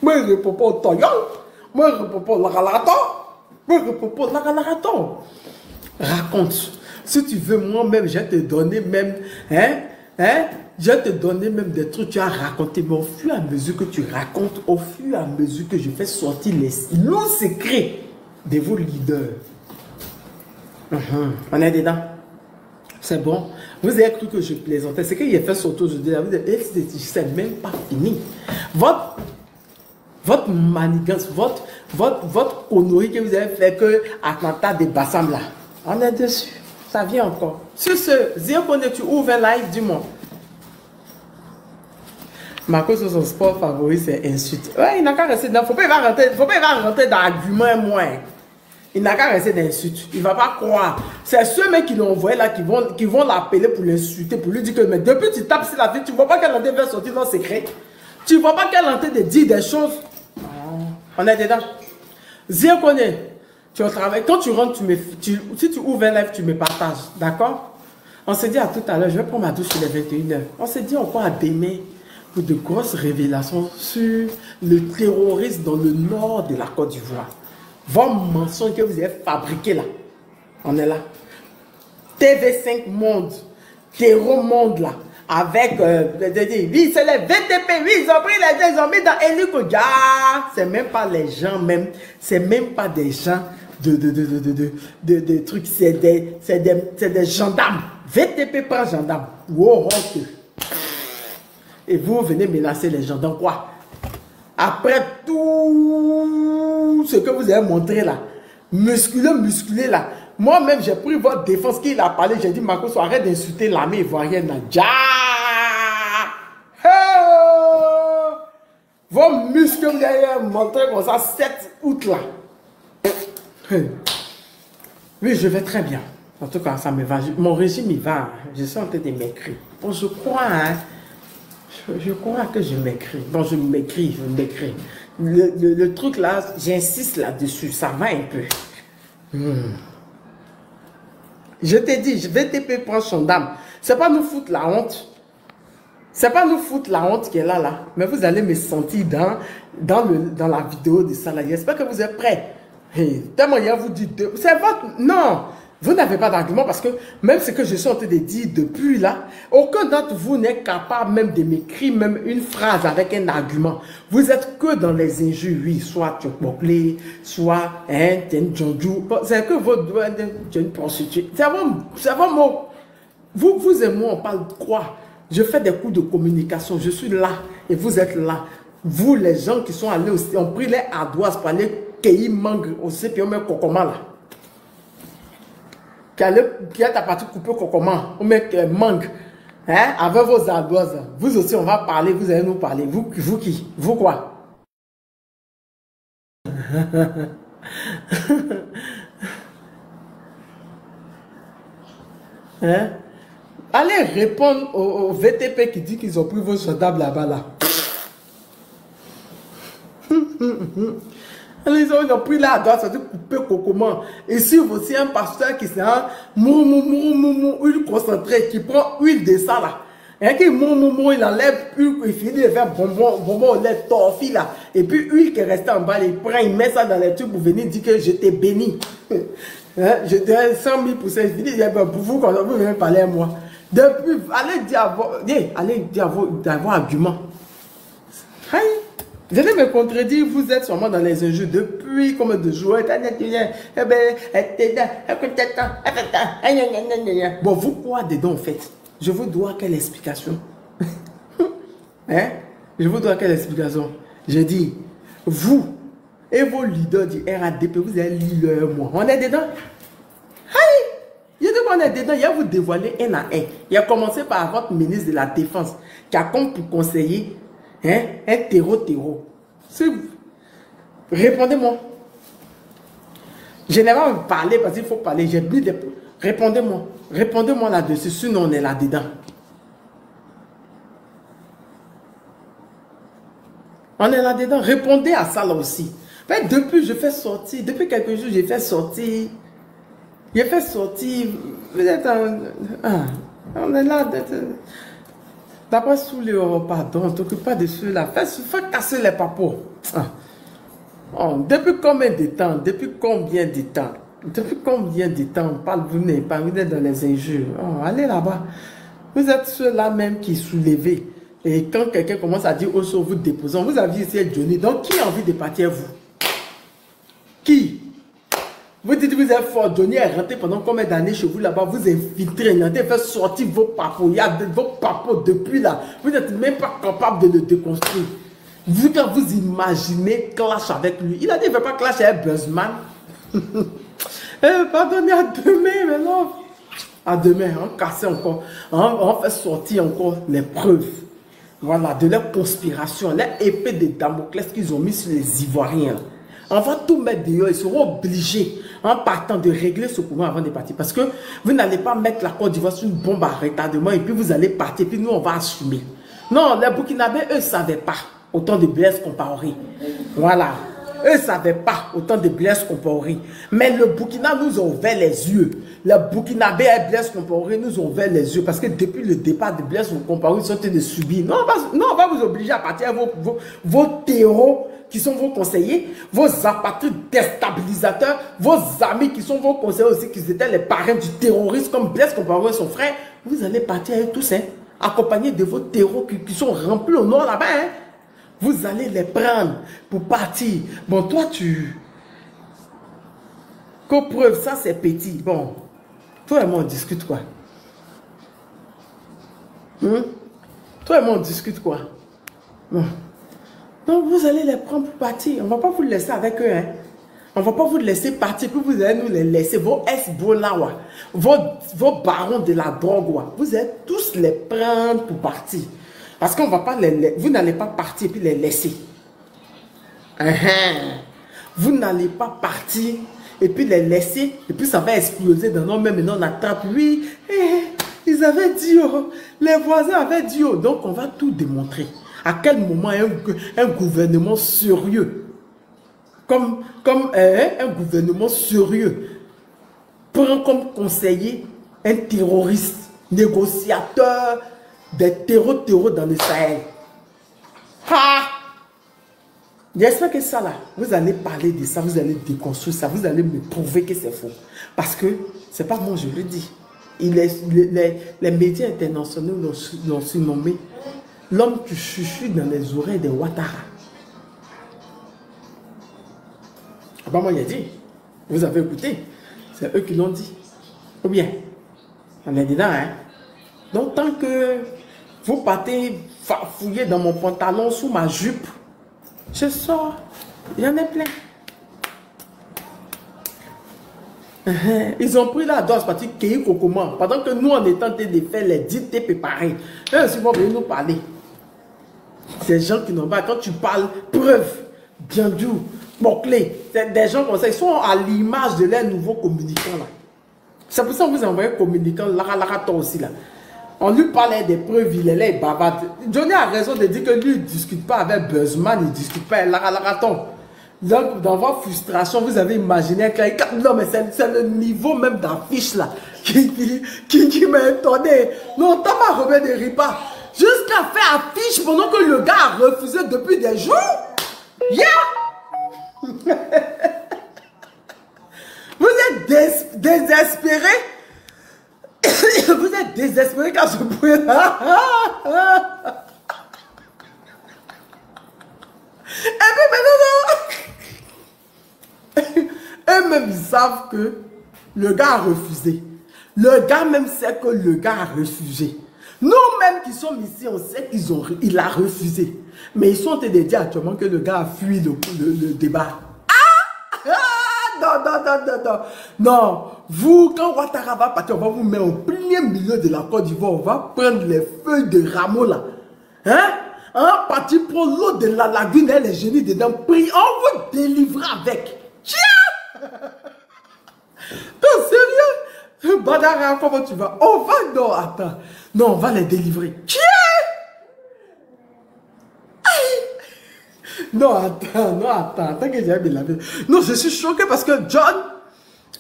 Moi, je réponds pas au toyon. Moi, je réponds pas au lagalaton. Moi, je réponds pas au lagalaton. Raconte. Si tu veux, moi-même, je vais te donner même, je vais te donner même des trucs que tu as raconté. Mais au fur et à mesure que tu racontes, au fur et à mesure que je fais sortir les lourds secrets de vos leaders. On est dedans. C'est bon. Vous avez cru que je plaisantais. C'est qu'il a fait sortir aujourd'hui. Vous avez dit, c'est même pas fini. Votre manigance, votre connerie que vous avez fait que Atlanta des Bassam là. On est dessus. Ça vient encore. Sur ce, Zio Kone, tu ouvres un live du monde. Marco sur son sport favori, c'est insulte. Ouais, il n'a qu'à rester dedans. Faut pas y rentrer dans l'argument moins. Il n'a qu'à rester d'insulte. Il ne va pas croire. C'est ceux mecs qui l'ont envoyé là qui vont l'appeler pour l'insulter, pour lui dire que mais depuis que tu tapes sur la vie, tu ne vois pas qu'elle est en train de sortir dans le secret. Tu ne vois pas qu'elle est en train de dire des choses. On est dedans. Zio Kone, tu es au travail. Quand tu rentres, si tu ouvres un live, tu me partages. D'accord? On s'est dit à tout à l'heure, je vais prendre ma douche sur les 21h. On s'est dit encore à demain pour de grosses révélations sur le terrorisme dans le nord de la Côte d'Ivoire. Vos mensonges que vous avez fabriqués là. On est là. TV5 Monde, Terreau Monde là. Avec, oui, c'est les VTP, oui, ils ont pris les gens, ils ont mis dans Elukoja. C'est même pas les gens même, c'est même pas des gens de trucs, c'est des gendarmes. VTP prend gendarme. Wow, ok. Et vous venez menacer les gendarmes, quoi? Après tout ce que vous avez montré là, musculé là, moi-même j'ai pris votre défense qu'il a parlé, j'ai dit Marco, arrête d'insulter l'armée ivoirienne là. Vos muscles que vous avez montré comme ça 7 août là. Oui, je vais très bien. En tout cas, ça me va. Mon régime il va. Je suis en train de m'écrire. Bon, je crois, hein. Je crois que je m'écris. Bon, je m'écris. Le truc là, j'insiste là-dessus. Ça va un peu. Je t'ai dit, VTP prend son dame. C'est pas nous foutre la honte. C'est pas nous foutre la honte qui est là. Mais vous allez me sentir dans la vidéo de ça là. J'espère que vous êtes prêts. Hey, tellement il vous dit, c'est votre... Non. Vous n'avez pas d'argument parce que même ce que je suis en train de dire depuis là, aucun d'entre vous n'est capable même de m'écrire même une phrase avec un argument. Vous êtes que dans les injures, oui, soit tu es bouclé, soit tu es une jonjou. C'est que votre tu es une prostituée. C'est vraiment mot. Vous et moi, on parle de quoi? Je fais des cours de communication, je suis là et vous êtes là. Vous, les gens qui sont allés aussi, ont pris les ardoises pour aller cueillir mangue aussi, puis on met cocoma là. Qui a ta partie coupée comment on met mangue hein, avec vos ardoises. Vous aussi, on va parler, vous allez nous parler. Vous qui? Vous quoi? Hein? Allez répondre au VTP qui dit qu'ils ont pris vos gendarmes là-bas là. Ils ont pris la doigt, ça dit couper comment. Et si vous aussi un pasteur qui s'est huile concentrée, qui prend huile de ça là, et qui il enlève huile, il finit de faire bonbon au lait torfi là, et puis huile qui est restée en bas, il prend, il met ça dans les tubes pour venir dire que je t'ai béni. Je te donne 100 000 pour ça. Je dis, pour vous, quand vous venez parler à moi. Depuis, allez dire à vos arguments. Hey. Venez me contredire, vous êtes sûrement dans les injures depuis combien de jours? Bon, vous quoi dedans en fait? Je vous dois quelle explication? Hein? Je vous dois quelle explication? Je dis, vous et vos leaders du RADP, vous êtes leader moi. On est dedans? Hey! Je dis qu'on est dedans, il a vous dévoilé un à un. Il a commencé par votre ministre de la Défense qui a comme pour conseiller hein, un terreau. Répondez-moi. Je n'ai pas parlé parce qu'il faut parler. J'ai mis des... Répondez-moi. Répondez-moi là-dessus. Sinon, on est là-dedans. On est là-dedans. Répondez à ça là aussi. Mais depuis, je fais sortir. Depuis quelques jours, j'ai fait sortir. Vous êtes un... On est là. D'abord, sous les pardon, t'occupe pas de ceux-là. Fais casser les papos. Ah. Oh, depuis combien de temps? Depuis combien de temps? Depuis combien de temps on parle, vous n'êtes pas dans les injures? Oh, allez là-bas. Vous êtes ceux-là même qui soulevez. Et quand quelqu'un commence à dire, oh, sur vous déposons, vous avez ici Johnny. Donc, qui a envie de partir, vous? Qui? Vous dites que vous êtes fort. Johnny est rentré pendant combien d'années chez vous là-bas? Vous infiltrez, il a fait sortir vos papos. Il y a vos papos depuis là. Vous n'êtes même pas capable de le déconstruire. Vu quand vous imaginez clash avec lui, il a dit qu'il ne veut pas clash avec Buzzman. Pardonnez, à demain, mais non. À demain, on casse encore. On fait sortir encore les preuves. Voilà, de leur conspiration, leur épée de Damoclès qu'ils ont mis sur les Ivoiriens. On va tout mettre dehors. Ils seront obligés, en partant, de régler ce problème avant de partir. Parce que vous n'allez pas mettre la Côte d'Ivoire sur une bombe à retardement et puis vous allez partir. Puis nous, on va assumer. Non, les Burkinabés, eux, ne savaient pas. Autant de Blaise Compaoré. Voilà. Eux ne savaient pas autant de Blaise Compaoré. Mais le Burkina nous a ouvert les yeux. Les Burkinabés et Blaise Compaoré nous ont ouvert les yeux. Parce que depuis le départ de Blaise Compaoré, ils sont en train de subir. Non, on va vous obliger à partir vos terreaux qui sont vos conseillers, vos apatrides déstabilisateurs, vos amis qui sont vos conseillers aussi, qui étaient les parrains du terrorisme comme Blaise Compaoré et son frère. Vous allez partir avec tous, hein, accompagnés de vos terreaux qui sont remplis au nord là-bas, hein. Vous allez les prendre pour partir. Bon, toi, Qu'au preuve, ça, c'est petit. Bon, toi et moi, on discute quoi? Toi et moi, on discute quoi? Bon. Donc, vous allez les prendre pour partir. On ne va pas vous laisser avec eux, hein. On ne va pas vous laisser partir, puis vous allez nous les laisser. Vos Hezbollah, vos barons de la drogue, vous allez tous les prendre pour partir. Parce qu'on va pas vous n'allez pas partir et puis les laisser. Vous n'allez pas partir et puis les laisser et puis ça va exploser dans nos mains. Maintenant on attrape. Oui, ils avaient dit, oh, les voisins avaient dit, oh. Donc on va tout démontrer. À quel moment un gouvernement sérieux, comme un gouvernement sérieux, prend comme conseiller un terroriste, négociateur, des terreaux dans le Sahel. J'espère que ça là, vous allez parler de ça, vous allez déconstruire ça, vous allez me prouver que c'est faux. Parce que, c'est pas moi je le dis. Les médias internationaux l'ont surnommé l'homme qui chuchote dans les oreilles des Ouattara. Ah bah moi il a dit, vous avez écouté, c'est eux qui l'ont dit. Ou bien, on est dedans, hein. Donc, tant que vous partez fouiller dans mon pantalon, sous ma jupe, je sors. Il y en a plein. Ils ont pris la dose parce qu'ils comment. Pendant que nous, on est en train de faire les dictées préparées. Eux aussi vont venir nous parler. Ces gens qui n'ont pas, quand tu parles, preuve, Diandou, Moclé, c'est des gens comme ça, ils sont à l'image de leurs nouveaux communicants là. C'est pour ça que vous envoyez un communicant, Lara aussi là. On lui parlait des preuves, il est là, il bavarde. Johnny a raison de dire que lui, il ne discute pas avec Buzzman, il ne discute pas avec Laraton. Donc, dans votre frustration, vous avez imaginé que non, mais c'est le niveau même d'affiche là qui m'a étonné. Non, t'as pas Robert de Ripa. Jusqu'à faire affiche pendant que le gars a refusé depuis des jours. Yeah! Vous êtes désespéré. Vous êtes désespéré quand je pouvais. Et puis maintenant, eux-mêmes savent que le gars a refusé. Le gars même sait que le gars a refusé. Nous-mêmes qui sommes ici, on sait qu'il a refusé. Mais ils sont en train de dire actuellement que le gars a fui le débat. Non, vous, quand Ouattara va partir, on va vous mettre au plein milieu de la Côte d'Ivoire. On va prendre les feuilles de rameaux là. Hein? On va partir pour l'eau de la lagune et les génies dedans. Puis on vous délivre avec. Tiens! T'es sérieux? Badara, comment tu vas? On va, non, attends. Non, on va les délivrer. Tiens! Non, attends que j'ai mis la vie. Non, je suis choqué parce que John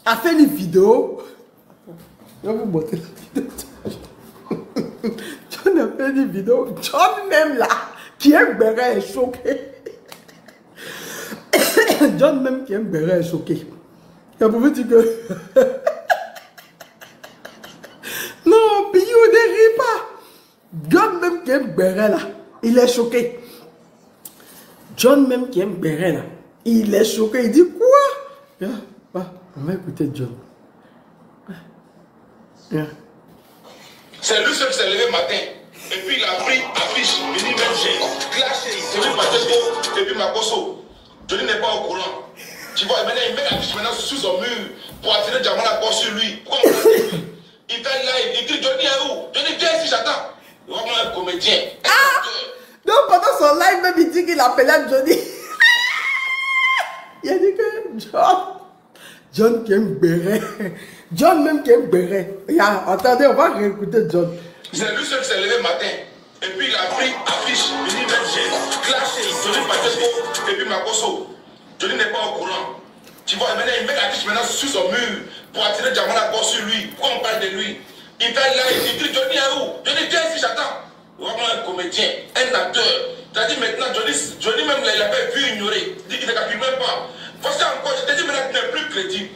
a fait une vidéo. Je vais vous montrer la vidéo. John a fait une vidéo. John même là, qui aime Béret est choqué. John même qui aime Béret est choqué. Ça pouvait dire que... non, puis on ne rit pas. John même qui aime Béret là, il est choqué. John même qui aime Béret là, il est choqué. Il dit quoi? On va écouter John. C'est lui seul qui s'est levé le matin. Et puis il a pris affiche, il dit même j'ai clashé, c'est lui Matesco et puis Makoso. Johnny n'est pas au courant. Tu vois, maintenant il met l'affiche maintenant sous son mur pour attirer Diamant encore sur lui. Pourquoi on parle de lui? Il fait live, il dit Johnny est où? Johnny viens ici, j'attends. Il va vraiment un comédien. Donc pendant son live même il dit qu'il appelait Johnny. Il a dit que John qui aime Béret. John même qui aime Béret. Attendez, on va réécouter John. C'est lui seul qui s'est levé le matin. Et puis il a pris affiche, il dit même j'ai clashé, Johnny Matesco et puis Makoso. Johnny n'est pas au courant. Tu vois, maintenant il met l'affiche maintenant sous son mur pour attirer Diamant encore sur lui. Pourquoi on parle de lui? Il fait live, il dit Johnny est où? Johnny viens ici, j'attends. Vraiment un comédien, un acteur. Tu as dit maintenant, Johnny même là, il avait vu ignorer. Il dit qu'il ne calcule même pas. Parce que encore, je te dis maintenant, tu n'es plus crédible.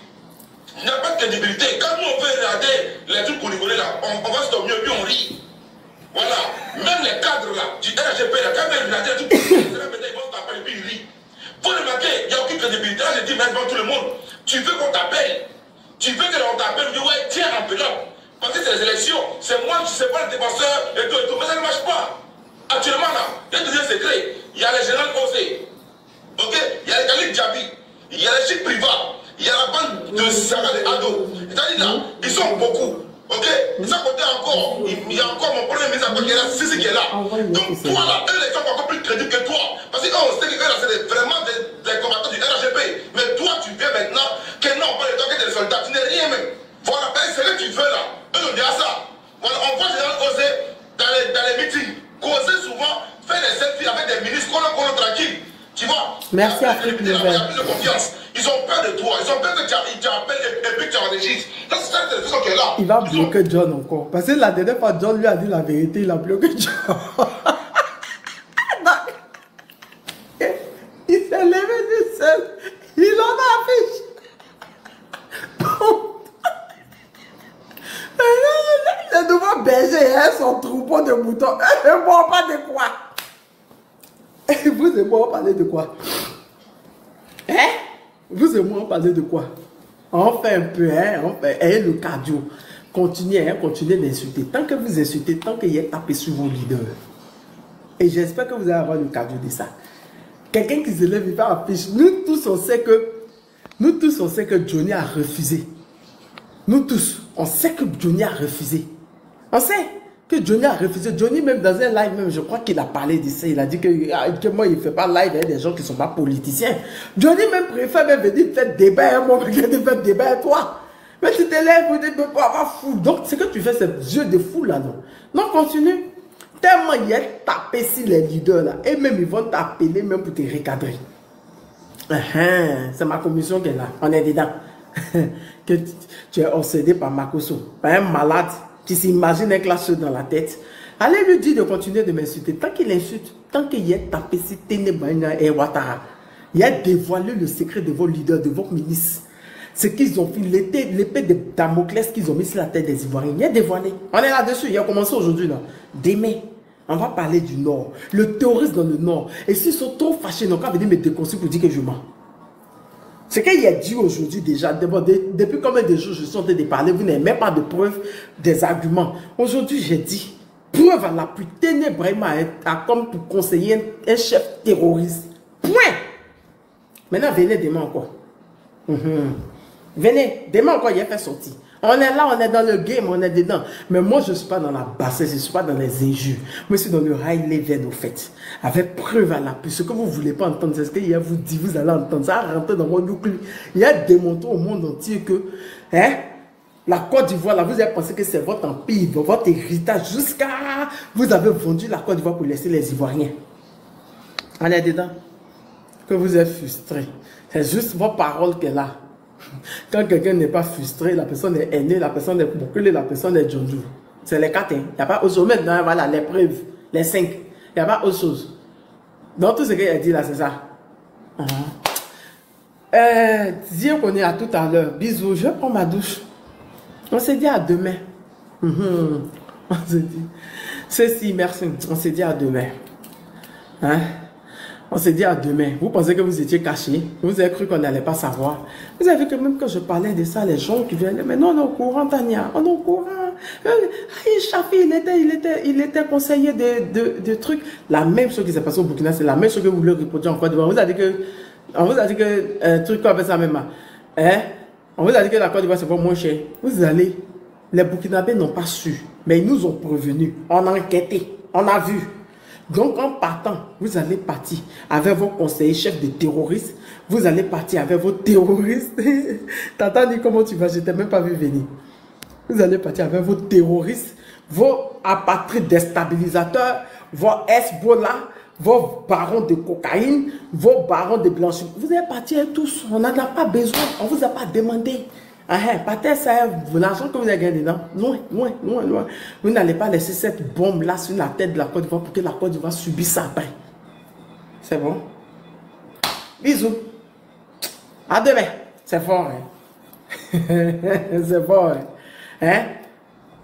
Il n'y a pas de crédibilité. Quand nous on veut regarder les trucs pour rigoler là, on va se dormir et puis on rit. Voilà. Même les cadres là, du RGP là, quand ils regardent les trucs pour rigoler, ils vont t'appeler et puis ils rient. Faut remarquer, il n'y a aucune crédibilité. Là, je dis même devant tout le monde, tu veux qu'on t'appelle. Tu veux qu'on t'appelle, on dit ouais, tiens, enveloppe. Parce que c'est les élections, c'est moi qui sais pas le défenseur et tout, mais ça ne marche pas. Actuellement là, il y a des secrets. Il y a les généraux Osé, ok, il y a les Khalid Djabi, il y a les chics privats, il y a la bande de Sarah de Ado. C'est-à-dire là, ils sont beaucoup, ok. Ça côté encore, il y a encore mon premier ministre qui est là, Sissi qui est là. Donc toi là, eux les gens sont encore plus crédibles que toi. Parce que on sait que eux là, c'est vraiment des combattants du RGP. Mais toi, tu viens maintenant, que non, pas les toi que des soldats, tu n'es rien même. Voilà, c'est ce que tu veux là. Eux on dit à ça. Voilà, on voit général Osé dans les meetings. Causer souvent, faire des selfies avec des ministres, qu'on tranquille. Tu vois? Merci Afrique Nouvelle. Il y a plus de confiance. Ils ont peur de toi. Ils ont peur que tu appelles et puis que tu enregistres. Ça, c'est la télévision qui est là. Il va bloquer John encore. Parce que la dernière fois, John lui a dit la vérité, il a bloqué John. Il s'est levé du seul. Il en a affiche. Le nouveau berger, hein, son troupeau de moutons. Bon, pas de quoi. Vous et moi, on parlait de quoi? Hein? Vous et moi, on parlait de quoi? On fait un peu, hein? On fait le cardio. Continuez, hein? Continuez d'insulter. Tant que vous insultez, tant qu'il y a tapé sur vos leaders. Et j'espère que vous allez avoir le cardio de ça. Quelqu'un qui se lève, il fait affiche. Nous tous, on sait que Johnny a refusé. Nous tous, on sait que Johnny a refusé. On sait que Johnny a refusé. Johnny, même dans un live, même, je crois qu'il a parlé de ça. Il a dit que moi, il ne fait pas live avec des gens qui ne sont pas politiciens. Johnny même préfère même venir faire débat. Moi, je vais faire débat avec toi. Mais tu te lèves, tu ne peux pas avoir fou. Donc, ce que tu fais, c'est jeu de fou là, non? Non, continue. Tellement il y a tapé sur les leaders là. Et même, ils vont t'appeler même pour te recadrer. C'est ma commission qui est là. On est dedans. Que tu es obsédé par Makoso, par un malade qui s'imagine un clasheur dans la tête. Allez lui dire de continuer de m'insulter. Tant qu'il insulte, tant qu'il y a tapé sur Ténébaïna et Ouattara, il a dévoilé le secret de vos leaders, de vos ministres. Ce qu'ils ont fait, l'épée de Damoclès qu'ils ont mis sur la tête des Ivoiriens, il a dévoilé. On est là-dessus, il a commencé aujourd'hui. Demain, on va parler du Nord. Le terrorisme dans le Nord. Et s'ils sont trop fâchés, ils n'ont qu'à venir me déconstruire pour dire que je mens. Ce qu'il a dit aujourd'hui déjà, depuis combien de jours je suis en train de parler, vous n'avez même pas de preuves, des arguments. Aujourd'hui, j'ai dit, preuve à l'appui, Ténébraïma a comme pour conseiller un chef terroriste. Point. Maintenant, venez demain encore. Venez, demain encore, il a fait sortir. On est là, on est dans le game, on est dedans. Mais moi, je ne suis pas dans la bassesse, je ne suis pas dans les injures. Moi, je suis dans le high level, au fait. Avec preuve à l'appui. Ce que vous ne voulez pas entendre, c'est ce qu'il vous dit, vous allez entendre. Ça a rentré dans mon nucléaire. Il a démontré au monde entier que, hein, la Côte d'Ivoire, là, vous avez pensé que c'est votre empire, votre héritage, jusqu'à... Vous avez vendu la Côte d'Ivoire pour laisser les Ivoiriens. On est dedans. Que vous êtes frustrés. C'est juste vos paroles qu'elle a. Quand quelqu'un n'est pas frustré, la personne est hainée, la personne est bouclée, la personne est jondou. C'est les 4. Il n'y a pas autre chose. Maintenant, voilà, les preuves. Les 5. Il n'y a pas autre chose. Donc, tout ce qu'il a dit là, c'est ça. Dire qu'on est à tout à l'heure. Bisous. Je prends ma douche. On s'est dit à demain. On s'est dit. Ceci, merci. On s'est dit à demain. Hein? On s'est dit à demain. Vous pensez que vous étiez caché. Vous avez cru qu'on n'allait pas savoir. Vous avez vu que même quand je parlais de ça, les gens qui viennent, mais non, on est au courant, Tania. On est au courant. Chafi, il était conseiller de trucs. La même chose qui s'est passée au Burkina, c'est la même chose que vous voulez reproduire en Côte d'Ivoire. On vous a dit que truc comme ça même. Hein? On vous a dit que la Côte d'Ivoire c'est pas moins cher. Vous allez. Les Burkinabés n'ont pas su, mais ils nous ont prévenus. On a enquêté, on a vu. Donc, en partant, vous allez partir avec vos conseillers chefs de terroristes. Vous allez partir avec vos terroristes. Tata dit comment tu vas, je t'ai même pas vu venir. Vous allez partir avec vos terroristes, vos apatrides déstabilisateurs, vos Hezbollah, vos barons de cocaïne, vos barons de blanchiment. Vous allez partir tous. On n'en a pas besoin. On ne vous a pas demandé. Partez ça, l'argent que vous avez gagné dedans, loin. Vous n'allez pas laisser cette bombe-là sur la tête de la Côte d'Ivoire pour que la Côte d'Ivoire subisse ça après. C'est bon? Bisous. À demain. C'est fort, hein? C'est fort, hein?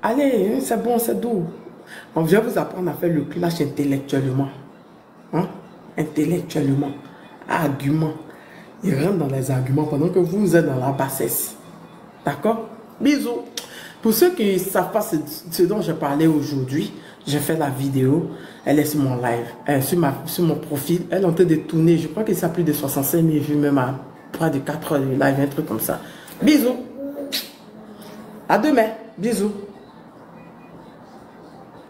Allez, c'est bon, c'est doux. On vient vous apprendre à faire le clash intellectuellement. Hein? Intellectuellement. Argument. Il rentre dans les arguments pendant que vous êtes dans la bassesse. D'accord? Bisous. Pour ceux qui ne savent pas ce dont je parlais aujourd'hui, j'ai fait la vidéo. Elle est sur mon live, sur mon profil. Elle est en train de tourner. Je crois que ça a plus de 65 000 vues, même à près de 4 heures de live, un truc comme ça. Bisous. À demain. Bisous.